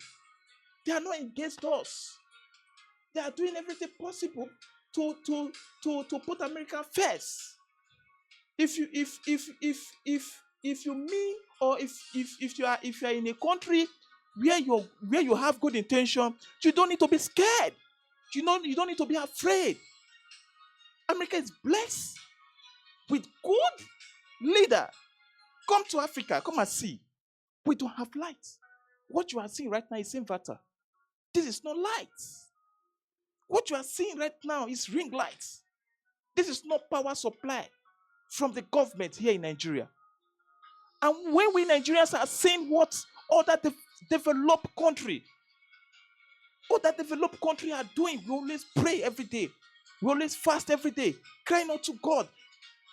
They are not against us. They are doing everything possible to put America first. If you mean, or if you are in a country where you have good intention, you don't need to be scared. You don't need to be afraid. America is blessed with good leader. Come to Africa, come and see. We don't have lights. What you are seeing right now is inverter. This is not lights. What you are seeing right now is ring lights. This is not power supply from the government here in Nigeria. And when we Nigerians are seeing what other developed country are doing, we always pray every day. We always fast every day, crying out to God,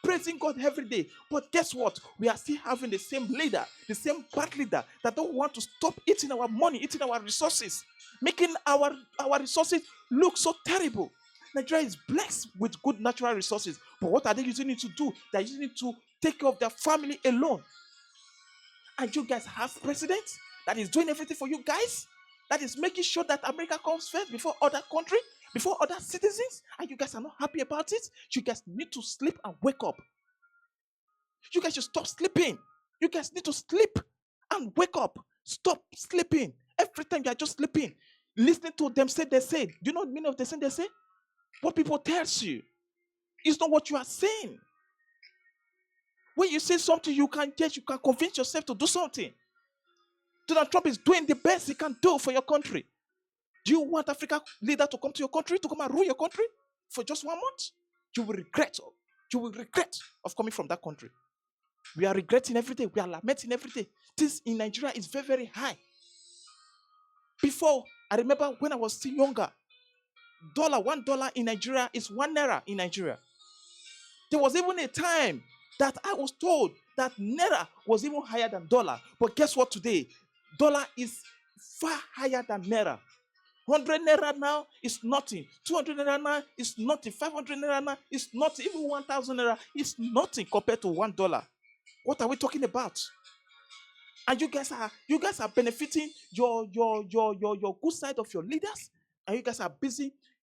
praising God every day. But guess what? We are still having the same leader, the same bad leader that don't want to stop eating our money, eating our resources, making our resources look so terrible. Nigeria is blessed with good natural resources. But what are they using it to do? They're using it to take care of their family alone. And you guys have president that is doing everything for you guys, that is making sure that America comes first before other countries, before other citizens, and you guys are not happy about it. You guys need to sleep and wake up. You guys should stop sleeping. You guys need to sleep and wake up. Stop sleeping. Every time you are just sleeping, listening to them say they say. Do you know what the meaning of the thing they say? What people tells you is not what you are saying. When you say something, you can convince yourself to do something. Donald Trump is doing the best he can do for your country. Do you want African leader to come to your country, to come and rule your country for just 1 month? You will regret. You will regret of coming from that country. We are regretting every day. We are lamenting every day. This in Nigeria is very, very high. Before, I remember when I was still younger, $1 in Nigeria is 1 naira in Nigeria. There was even a time that I was told that naira was even higher than dollar. But guess what today? Dollar is far higher than naira. 100 naira now is nothing. 200 naira now is nothing. 500 naira now is nothing. Even 1,000 naira is nothing compared to $1. What are we talking about? And you guys are benefiting your good side of your leaders, and you guys are busy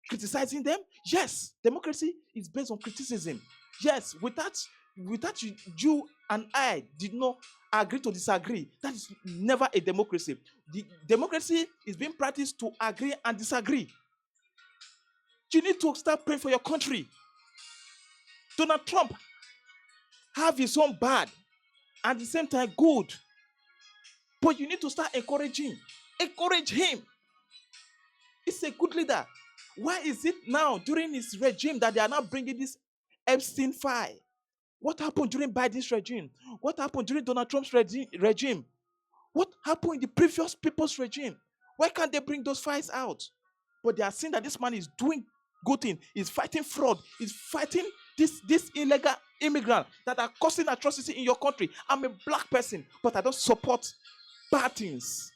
criticizing them. Yes, democracy is based on criticism. Yes, without you and I did not agree to disagree, that is never a democracy. The democracy is being practiced to agree and disagree. You need to start praying for your country. Donald Trump have his own bad and at the same time good. But you need to start encouraging. Encourage him. He's a good leader. Why is it now during his regime that they are now bringing this Epstein file? What happened during Biden's regime? What happened during Donald Trump's regime? What happened in the previous people's regime? Why can't they bring those files out? But they are saying that this man is doing good thing. He's fighting fraud. He's fighting this illegal immigrant that are causing atrocity in your country. I'm a black person, but I don't support bad things.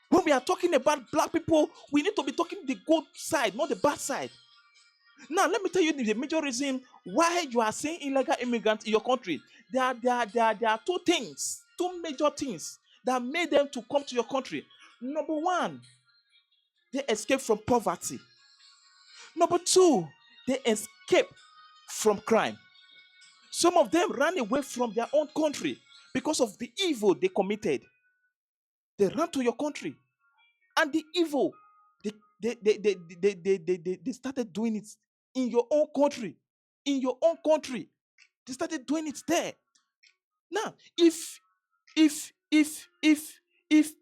When we are talking about black people, we need to be talking the good side, not the bad side. Now, let me tell you the major reason why you are seeing illegal immigrants in your country. there are two things, two major things that made them to come to your country. Number one, they escape from poverty. Number two, they escape from crime. Some of them ran away from their own country because of the evil they committed. They ran to your country, and the evil they started doing it in your own country. In your own country, they started doing it there. Now, if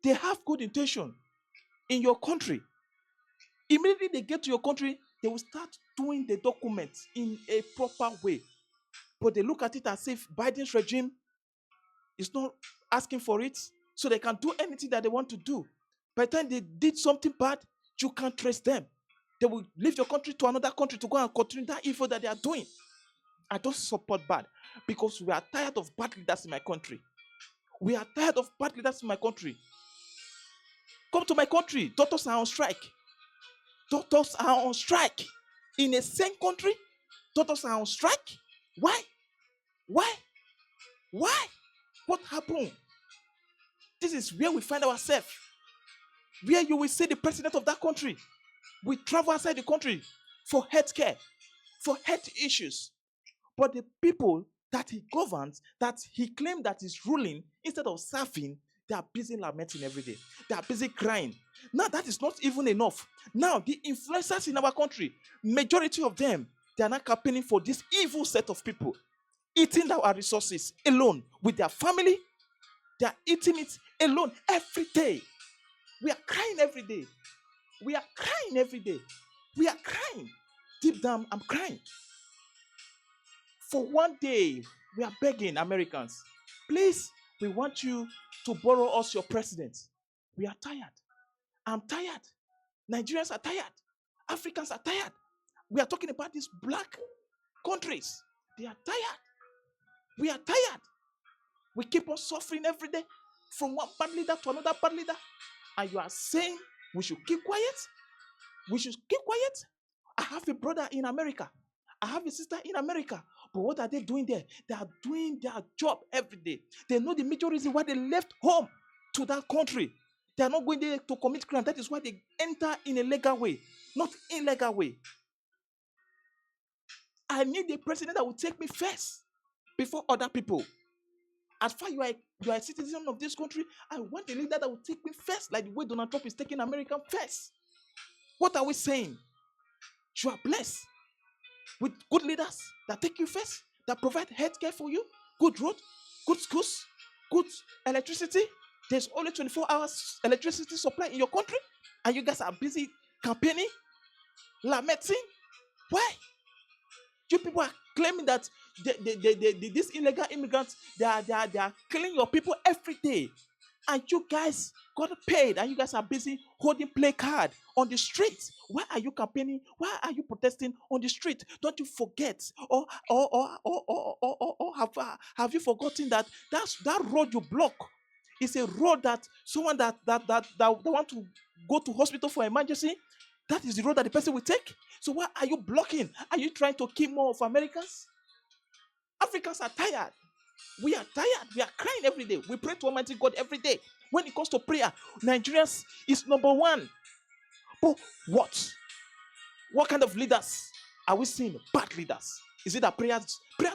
they have good intention in your country, immediately they get to your country, they will start doing the documents in a proper way. But they look at it as if Biden's regime is not asking for it, so they can do anything that they want to do. By the time they did something bad, you can't trace them. They will leave your country to another country to go and continue that evil that they are doing. I don't support bad, because we are tired of bad leaders in my country. We are tired of bad leaders in my country. Come to my country. Doctors are on strike. Doctors are on strike. In a same country, doctors are on strike. Why? Why? Why? What happened? This is where we find ourselves. Where you will see the president of that country. We travel outside the country for health care, for health issues. But the people that he governs, that he claims that he's ruling, instead of serving, they are busy lamenting every day. They are busy crying. Now, that is not even enough. Now, the influencers in our country, majority of them, they are not campaigning for this evil set of people, eating our resources alone with their family. They are eating it alone every day. We are crying every day. We are crying every day. We are crying. Deep down, I'm crying. For one day, we are begging Americans, please, we want you to borrow us your president. We are tired. I'm tired. Nigerians are tired. Africans are tired. We are talking about these black countries. They are tired. We are tired. We keep on suffering every day from one bad leader to another bad leader. And you are saying we should keep quiet? We should keep quiet? I have a brother in America. I have a sister in America. But what are they doing there? They are doing their job every day. They know the major reason why they left home to that country. They are not going there to commit crime. That is why they enter in a legal way, not illegal way. I need a president that will take me first before other people. As far as you are a citizen of this country, I want a leader that will take me first, like the way Donald Trump is taking America first. What are we saying? You are blessed with good leaders that take you first, that provide health care for you, good road, good schools, good electricity. There's only 24 hours electricity supply in your country, and you guys are busy campaigning, lamenting. Why? You people are claiming that these illegal immigrants, they are killing your people every day. And you guys got paid, and you guys are busy holding placard on the street. Why are you campaigning? Why are you protesting on the street? Don't you forget, or have you forgotten that that road you block is a road that someone that want to go to hospital for emergency, that is the road that the person will take. So why are you blocking? Are you trying to kill more of Americans? Africans are tired. We are tired. We are crying every day. We pray to Almighty God every day. When it comes to prayer, Nigerians is number one. But what? What kind of leaders are we seeing? Bad leaders. Is it that prayer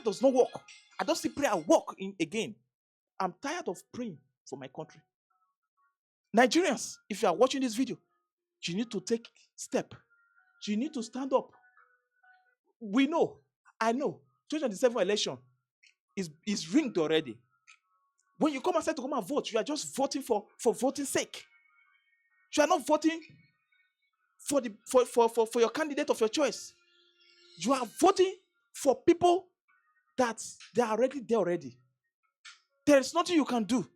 does not work? I don't see prayer work again. I'm tired of praying for my country. Nigerians, if you are watching this video, you need to take step. You need to stand up. We know, I know, 2027 election is rigged already. When you come outside to come and vote, you are just voting for voting sake. You are not voting for your candidate of your choice. You are voting for people that they are already there already. There is nothing you can do.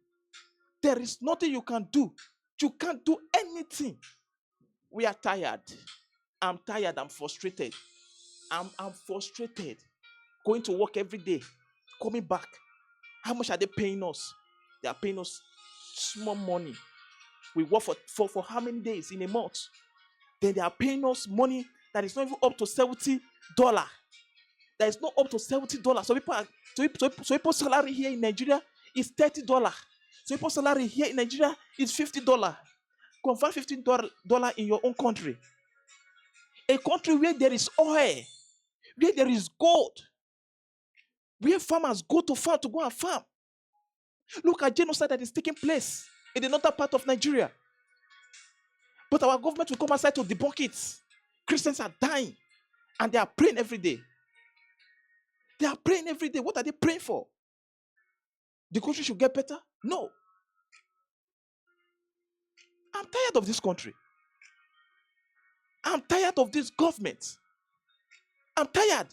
There is nothing you can do. You can't do anything. We are tired. I'm tired. I'm frustrated. I'm frustrated. Going to work every day. Coming back. How much are they paying us? They are paying us small money. We work for how many days in a month? Then they are paying us money that is not even up to $70. that is not up to $70. So people's salary here in Nigeria is $30. So people's salary here in Nigeria is $50. Convert $15 in your own country. A country where there is oil, where there is gold, where farmers go to farm to go and farm. Look at genocide that is taking place in the northern part of Nigeria. But our government will come aside to debunk it. Christians are dying and they are praying every day. They are praying every day. What are they praying for? The country should get better? No. I'm tired of this country. I'm tired of this government. I'm tired.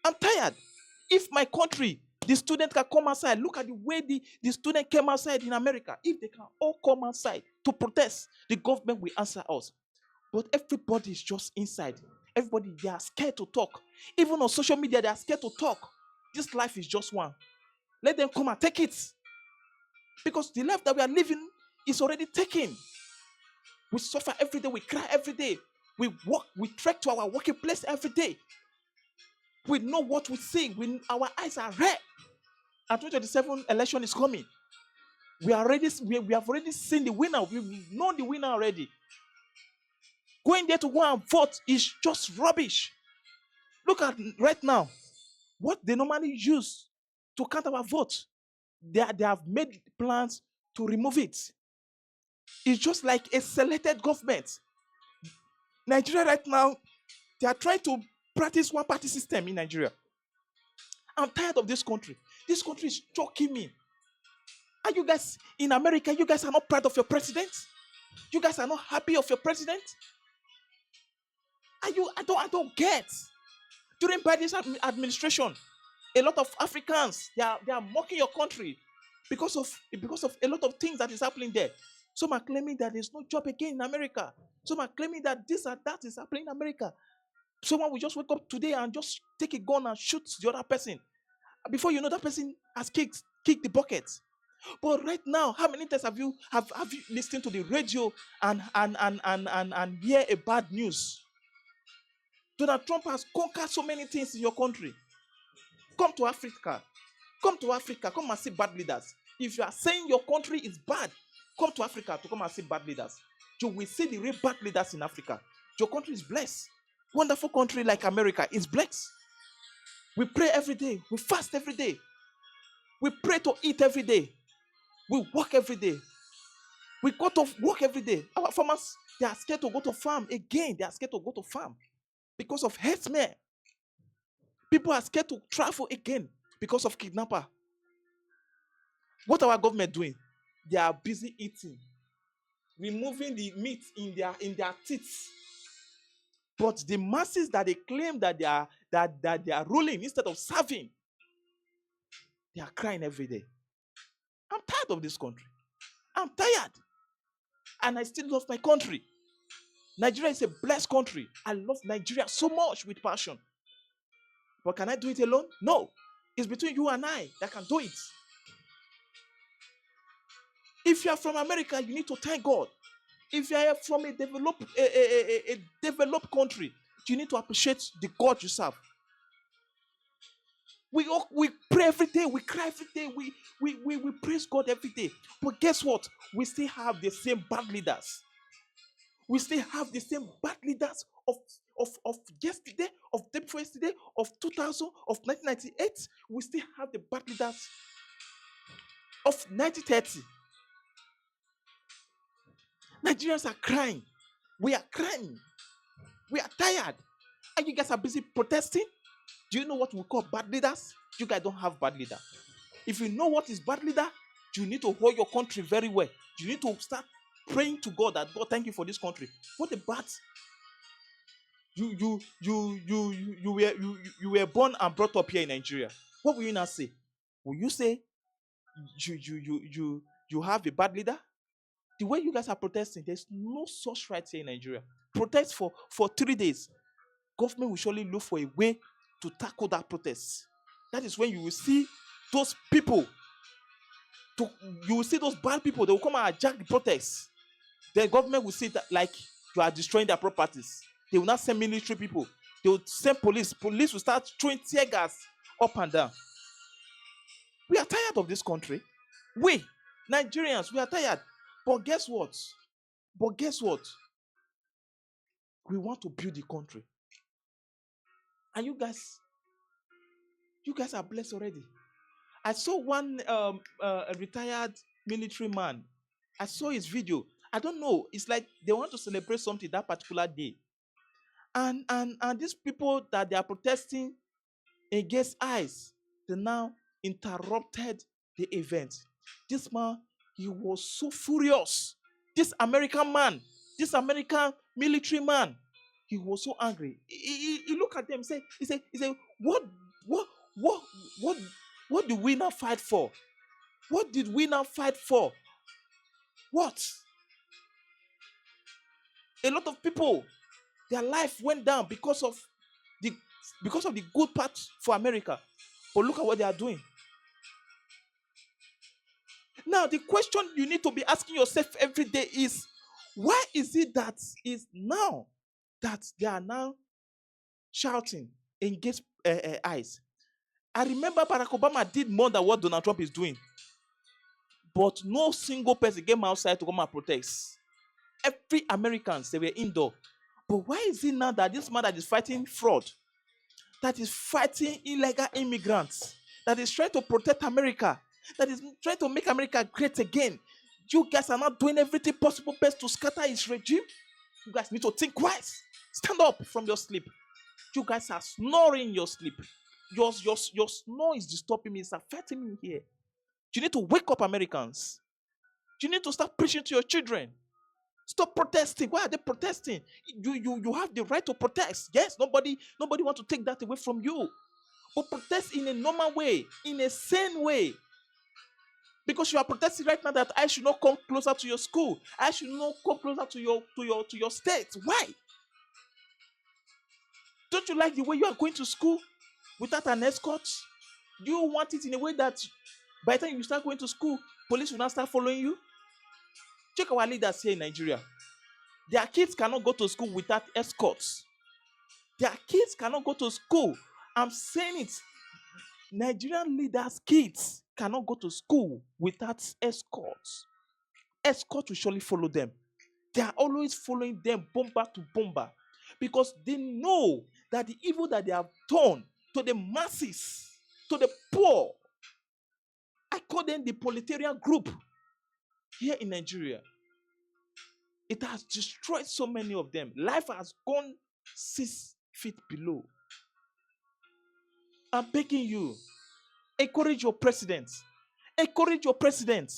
I'm tired. If my country, the student can come outside, look at the way the student came outside in America. If they can all come outside to protest, the government will answer us. But everybody is just inside. Everybody, they are scared to talk. Even on social media, they are scared to talk. This life is just one. Let them come and take it. Because the life that we are living is already taken. We suffer every day. We cry every day. We walk, we trek to our working place every day. We know what we see. Our eyes are red. And 2027 election is coming. We have already seen the winner. We know the winner already. Going there to go and vote is just rubbish. Look at right now. What they normally use to count our vote. They have made plans to remove it. It's just like a selected government. Nigeria right now, they are trying to practice one-party system in Nigeria. I'm tired of this country. This country is choking me. Are you guys in America? You guys are not proud of your president? You guys are not happy of your president? I don't get. During Biden's administration, a lot of Africans they are mocking your country because of a lot of things that is happening there. Some are claiming that there's no job again in America. Some are claiming that this or that is happening in America. Someone will just wake up today and just take a gun and shoot the other person. Before you know, that person has kicked the bucket. But right now, how many times have you listened to the radio and hear a bad news? Donald Trump has conquered so many things in your country. Come to Africa. Come to Africa. Come and see bad leaders. If you are saying your country is bad, come to Africa to come and see bad leaders. You will see the real bad leaders in Africa. Your country is blessed. Wonderful country like America is blessed. We pray every day. We fast every day. We pray to eat every day. We work every day. We go to work every day. Our farmers, they are scared to go to farm again. They are scared to go to farm because of herdsmen. People are scared to travel again because of kidnapper. What our government doing? They are busy eating, removing the meat in their teeth. But the masses that they claim that they are ruling instead of serving, they are crying every day. I'm tired of this country. I'm tired. And I still love my country. Nigeria is a blessed country. I love Nigeria so much with passion. But can I do it alone? No. It's between you and I that can do it. If you are from America, you need to thank God. If you are from a developed country, you need to appreciate the God you serve. We pray every day, we cry every day, we praise God every day. But guess what? We still have the same bad leaders. We still have the same bad leaders of yesterday, of the day before yesterday, of 2000, of 1998. We still have the bad leaders of 1930. Nigerians are crying. We are crying. We are tired. And you guys are busy protesting. Do you know what we call bad leaders? You guys don't have bad leader. If you know what is bad leader, you need to hold your country very well. You need to start praying to God that God, thank you for this country. What about you were born and brought up here in Nigeria? What will you now say? Will you say you have a bad leader? The way you guys are protesting, there's no such right here in Nigeria. Protest for 3 days. Government will surely look for a way to tackle that protest. That is when you will see those people. You will see those bad people. They will come and hijack the protest. The government will see that like you are destroying their properties. They will not send military people. They would send police. Police will start throwing tear gas up and down. We are tired of this country. We, Nigerians, we are tired. But guess what? We want to build the country. And you guys are blessed already. I saw one a retired military man. I saw his video. I don't know. It's like they want to celebrate something that particular day. And these people that they are protesting against ICE, they now interrupted the event. This man, he was so furious. This American man, this American military man, he was so angry. He looked at them and he said, what did we now fight for? What did we now fight for? What? A lot of people, their life went down because of the good part for America. But look at what they are doing. Now, the question you need to be asking yourself every day is, why is it that is now that they are now shouting against ICE? I remember Barack Obama did more than what Donald Trump is doing. But no single person came outside to come and protest. Every Americans, they were indoor. But why is it now that this man that is fighting fraud, that is fighting illegal immigrants, that is trying to protect America, that is trying to make America great again, you guys are not doing everything possible best to scatter his regime? You guys need to think twice. Stand up from your sleep. You guys are snoring in your sleep. Your snore is disturbing me. It's affecting me here. You need to wake up, Americans. You need to start preaching to your children. Stop protesting. Why are they protesting? You have the right to protest. Yes, nobody wants to take that away from you. But protest in a normal way, in a sane way. Because you are protesting right now that I should not come closer to your school. I should not come closer to your state. Why? Don't you like the way you are going to school without an escort? Do you want it in a way that by the time you start going to school, police will not start following you? Check our leaders here in Nigeria. Their kids cannot go to school without escorts. Their kids cannot go to school. I'm saying it. Nigerian leaders' kids cannot go to school without escorts. Escorts will surely follow them. They are always following them bomber to bomber because they know that the evil that they have done to the masses, to the poor, I call them the proletarian group here in Nigeria. It has destroyed so many of them. Life has gone 6 feet below. I'm begging you, encourage your president. Encourage your president.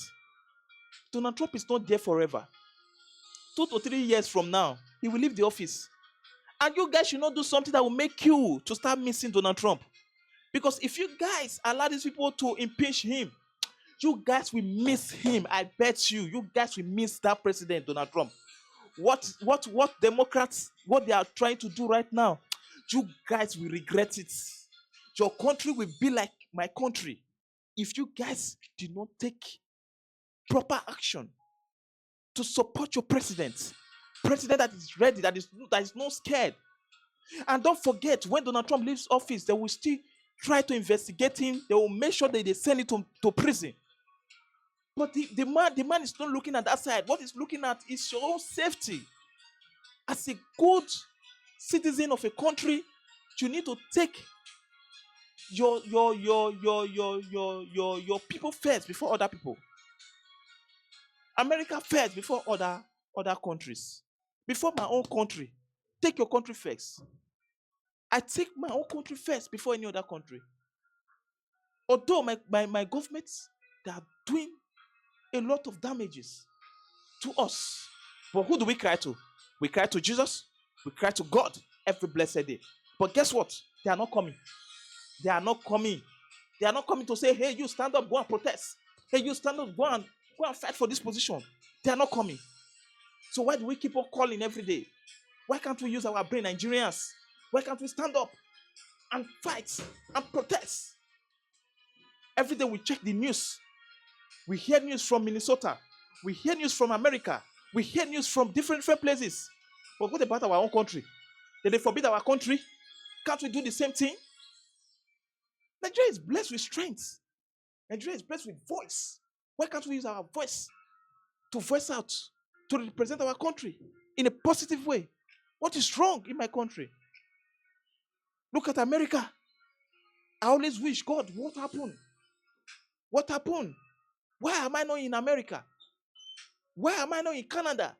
Donald Trump is not there forever. 2 to 3 years from now, he will leave the office. And you guys should not do something that will make you to start missing Donald Trump. Because if you guys allow these people to impeach him, you guys will miss him. I bet you. You guys will miss that president, Donald Trump. What Democrats, what they are trying to do right now, you guys will regret it. Your country will be like my country if you guys did not take proper action to support your president. President that is ready, that is not scared. And don't forget, when Donald Trump leaves office, they will still try to investigate him. They will make sure that they send him to prison. But the man is not looking at that side. What he's looking at is your own safety. As a good citizen of a country, you need to take your people first before other people. America first before other countries. Before my own country. Take your country first. I take my own country first before any other country. Although my governments, they are doing a lot of damages to us. But who do we cry to? We cry to Jesus. We cry to God every blessed day. But guess what? They are not coming. They are not coming. They are not coming to say, hey, you stand up, go and protest. Hey, you stand up, go and fight for this position. They are not coming. So why do we keep on calling every day? Why can't we use our brain, Nigerians? Why can't we stand up and fight and protest? Every day we check the news. We hear news from Minnesota. We hear news from America. We hear news from different places. But what about our own country? Did they forbid our country? Can't we do the same thing? Nigeria is blessed with strength. Nigeria is blessed with voice. Why can't we use our voice to voice out, to represent our country in a positive way? What is wrong in my country? Look at America. I always wish, God, what happened? What happened? Why am I not in America? Why am I not in Canada?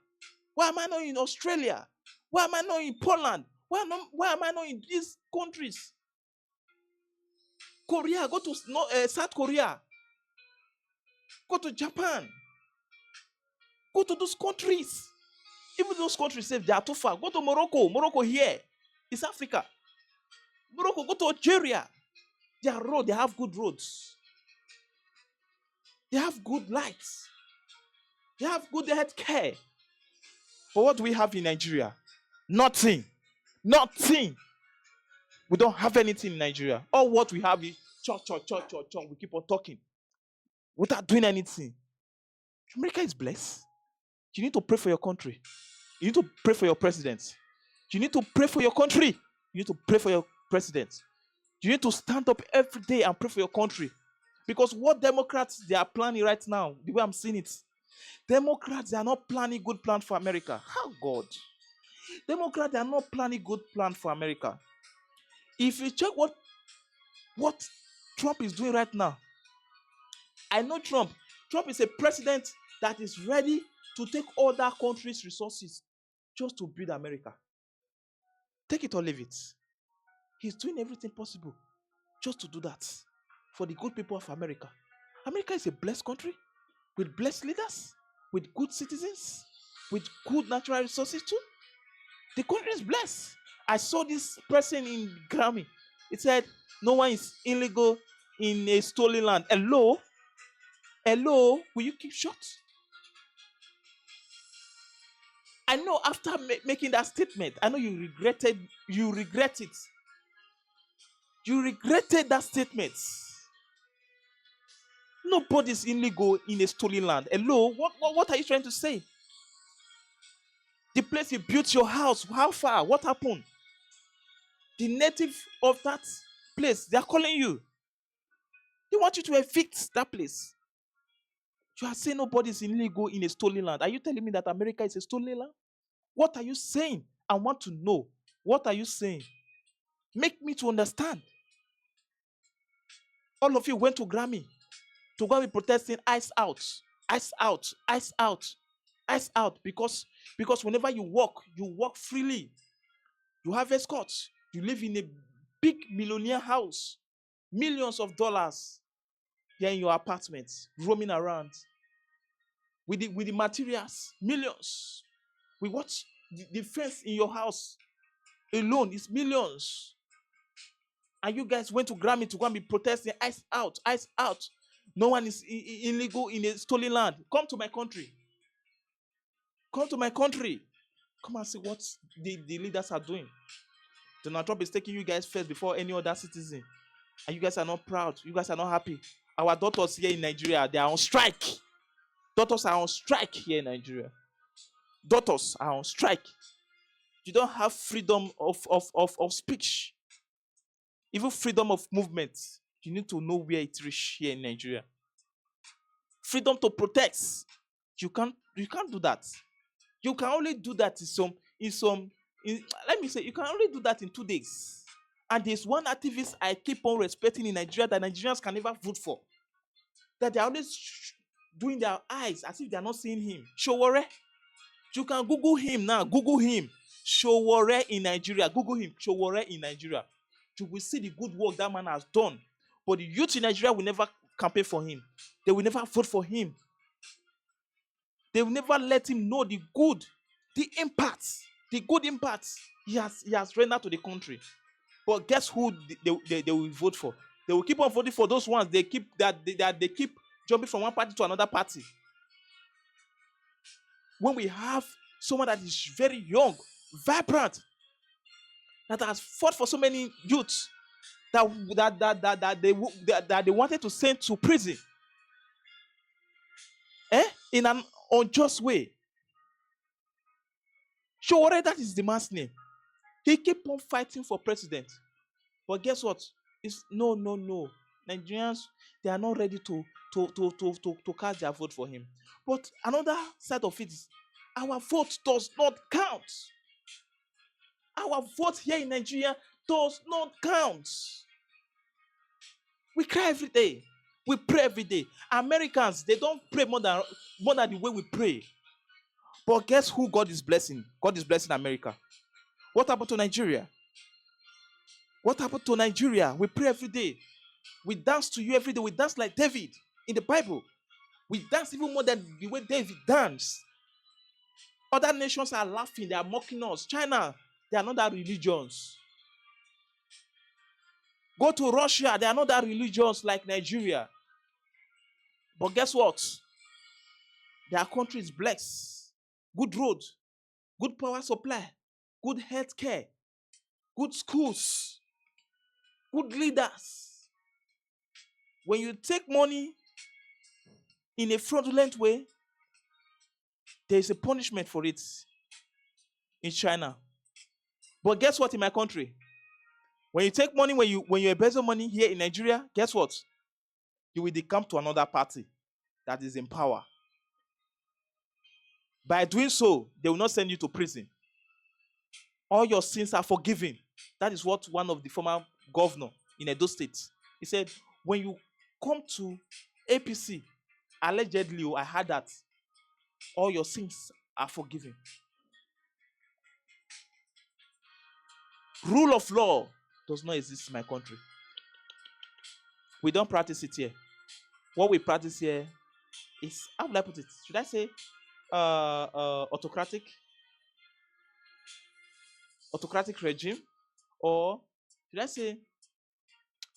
Why am I not in Australia? Why am I not in Poland? Why am I not in these countries? Korea, go to South Korea. Go to Japan. Go to those countries. Even those countries say they are too far. Go to Morocco. Morocco here. It's Africa. Morocco, go to Algeria. They have good roads. They have good lights. They have good health care. But what do we have in Nigeria? Nothing. Nothing. We don't have anything in Nigeria. All what we have is church. We keep on talking without doing anything. America is blessed. You need to pray for your country. You need to pray for your president. You need to pray for your country. You need to pray for your president. You need to stand up every day and pray for your country. Because what Democrats they are planning right now, the way I'm seeing it, Democrats, they are not planning good plan for America. How God? Democrats, they are not planning good plan for America. If you check what Trump is doing right now, I know Trump. Trump is a president that is ready to take other countries' resources just to build America. Take it or leave it. He's doing everything possible just to do that for the good people of America. America is a blessed country with blessed leaders, with good citizens, with good natural resources too. The country is blessed. I saw this person in Grammy. It said, no one is illegal in a stolen land. Hello? Hello? Will you keep short? I know after making that statement, I know you regret it. You regretted that statement. Nobody's illegal in a stolen land. Hello? What are you trying to say? The place you built your house, how far? What happened? The native of that place, they are calling you. They want you to evict that place. You are saying nobody's illegal in a stolen land. Are you telling me that America is a stolen land? What are you saying? I want to know. What are you saying? Make me to understand. All of you went to Grammy to go and be protesting ice out, ice out, ice out, ice out. Because whenever you walk freely. You have escorts. You live in a big millionaire house. Millions of dollars here in your apartment, roaming around. With the materials, millions. We watch the fence in your house alone is millions. And you guys went to Grammy to go and be protesting, ice out, ice out. No one is illegal in a stolen land. Come to my country. Come to my country. Come and see what the leaders are doing. Donald Trump is taking you guys first before any other citizen. And you guys are not proud. You guys are not happy. Our daughters here in Nigeria, they are on strike. Daughters are on strike here in Nigeria. Daughters are on strike. You don't have freedom of speech. Even freedom of movement. You need to know where it reaches here in Nigeria. Freedom to protest. You can't do that. You can only do that let me say, you can only do that in 2 days. And there's one activist I keep on respecting in Nigeria that Nigerians can never vote for. That they're always doing their eyes as if they're not seeing him. Showore. You can Google him now. Google him. Showore in Nigeria. Google him. Showore in Nigeria. You will see the good work that man has done. But the youth in Nigeria will never campaign for him. They will never vote for him. They will never let him know the good impact he has rendered to the country. But guess who they will vote for? They will keep on voting for those ones they keep jumping from one party to another party. When we have someone that is very young, vibrant, that has fought for so many youths that they wanted to send to prison, in an unjust way. Showore, that is the man's name. He kept on fighting for president. But guess what? It's no. Nigerians, they are not ready to cast their vote for him. But another side of it is our vote does not count. Our vote here in Nigeria does not count. We cry every day. We pray every day. Americans, they don't pray more than the way we pray. But guess who God is blessing? God is blessing America. What happened to Nigeria? What happened to Nigeria? We pray every day. We dance to you every day. We dance like David in the Bible. We dance even more than the way David danced. Other nations are laughing. They are mocking us. China, they are not that religions. Go to Russia. They are not that religions like Nigeria. But guess what? Their country is blessed. Good road, good power supply, good health care, good schools, good leaders. When you take money in a fraudulent way, there is a punishment for it in China. But guess what in my country? When you take money, when you embezzle money here in Nigeria, guess what? You will decamp to another party that is in power. By doing so, they will not send you to prison. All your sins are forgiven. That is what one of the former governor in Edo State, he said, when you come to APC, allegedly, I heard that all your sins are forgiven. Rule of law does not exist in my country. We don't practice it here. What we practice here is, how would I put it? Should I say autocratic regime? Or should I say,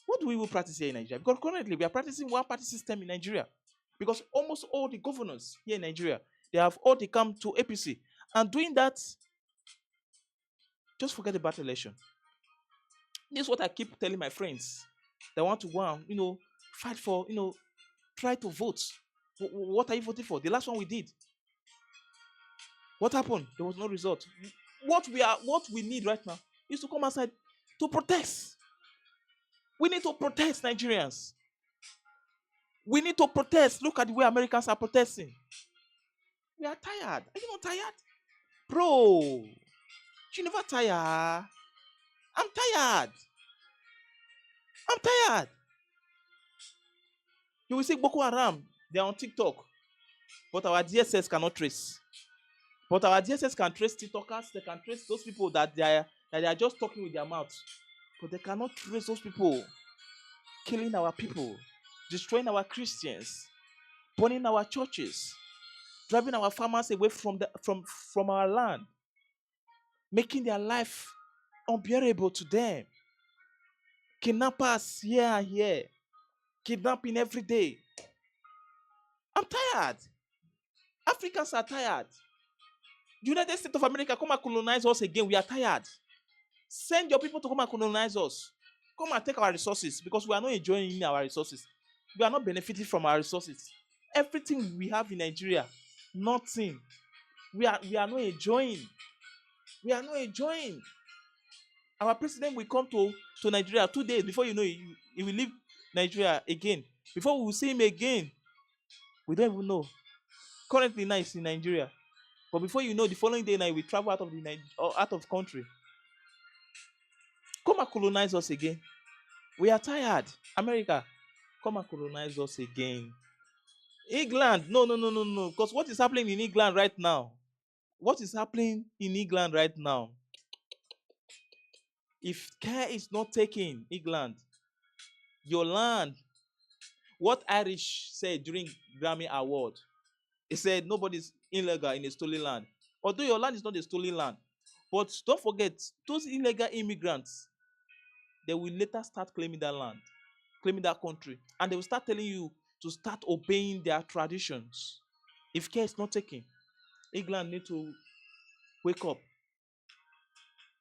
what do we practice here in Nigeria? Because currently we are practicing one-party system in Nigeria. Because almost all the governors here in Nigeria, they have all come to APC. And doing that, just forget about election. This is what I keep telling my friends. They want to go and, fight for, try to vote. What are you voting for? The last one we did. What happened? There was no result. What we need right now is to come outside to protest. We need to protest, Nigerians. We need to protest. Look at the way Americans are protesting. We are tired. Are you not tired? Bro, you never tired. I'm tired. You will see Boko Haram. They are on TikTok. But our DSS cannot trace. But our DSS can trace TikTokers. They can trace those people that they are just talking with their mouth. But they cannot trace those people killing our people, destroying our Christians, burning our churches, driving our farmers away from our land, making their life unbearable to them. Kidnappers here and here, kidnapping every day. I'm tired. Africans are tired. United States of America, come and colonize us again. We are tired. Send your people to come and colonize us. Come and take our resources, because we are not enjoying our resources. We are not benefiting from our resources. Everything we have in Nigeria, nothing. We are not enjoying. We are not enjoying. Our president will come to Nigeria 2 days before he will leave Nigeria again. Before we will see him again, we don't even know. Currently now he's in Nigeria. But before you know, the following day now he will travel out of country. Come and colonize us again. We are tired. America, come and colonize us again. England, no. Because what is happening in England right now? If care is not taken, England, your land, what Irish said during Grammy Award, he said nobody's illegal in a stolen land. Although your land is not a stolen land. But don't forget, those illegal immigrants, they will later start claiming that land, claiming that country. And they will start telling you to start obeying their traditions. If care is not taken, England need to wake up.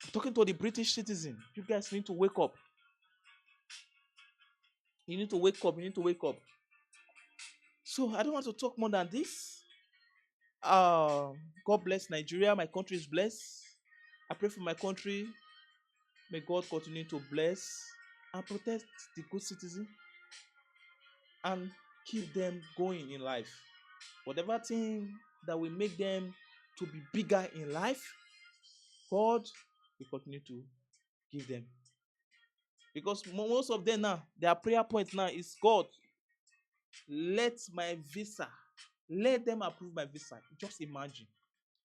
I'm talking to the British citizen. You guys need to wake up. You need to wake up. So I don't want to talk more than this. God bless Nigeria. My country is blessed. I pray for my country. May God continue to bless and protect the good citizen and keep them going in life. Whatever thing that will make them to be bigger in life, God will continue to give them. Because most of them now, their prayer point now is, God, let them approve my visa. Just imagine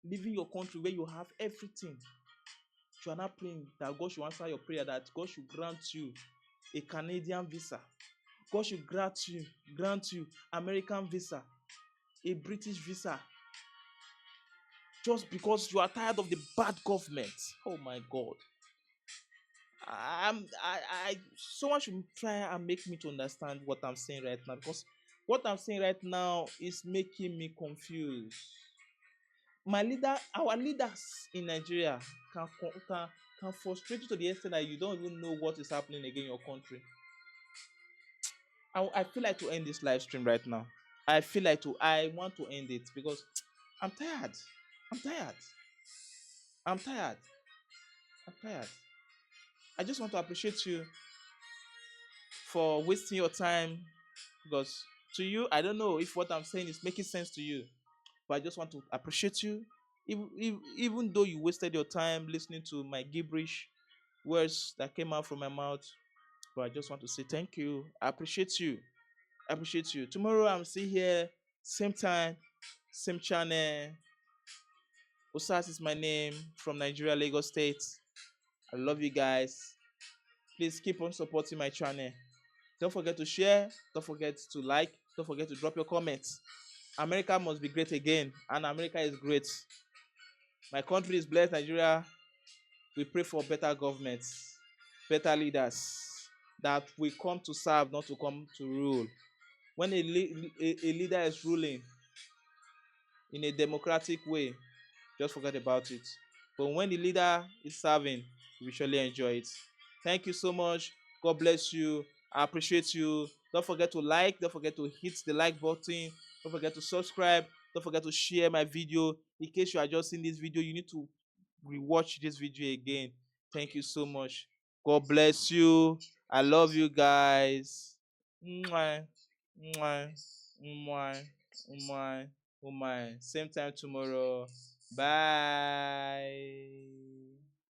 leaving your country where you have everything. You are not praying that God should answer your prayer, that God should grant you a Canadian visa. God should grant you American visa, a British visa, just because you are tired of the bad government. Oh my God. Someone should try and make me to understand what I'm saying right now, because what I'm saying right now is making me confused. Our leaders in Nigeria can frustrate you to the extent that you don't even know what is happening again in your country. I feel like to end this live stream right now. I want to end it because I'm tired. I just want to appreciate you for wasting your time, because to you, I don't know if what I'm saying is making sense to you, but I just want to appreciate you. Even though you wasted your time listening to my gibberish words that came out from my mouth, but I just want to say thank you. I appreciate you. Tomorrow I'm still here, same time, same channel. Osas is my name, from Nigeria, Lagos State. I love you guys. Please keep on supporting my channel. Don't forget to share. Don't forget to like. Don't forget to drop your comments. America must be great again, and America is great. My country is blessed, Nigeria. We pray for better governments, better leaders that will come to serve, not to come to rule. When a leader is ruling in a democratic way, just forget about it. But when the leader is serving, we surely enjoy it. Thank you so much. God bless you. I appreciate you. Don't forget to like. Don't forget to hit the like button. Don't forget to subscribe. Don't forget to share my video. In case you are just seeing this video, you need to rewatch this video again. Thank you so much. God bless you. I love you guys. Mwah. Mwah. Mwah. Mwah. Mwah. Same time tomorrow. Bye.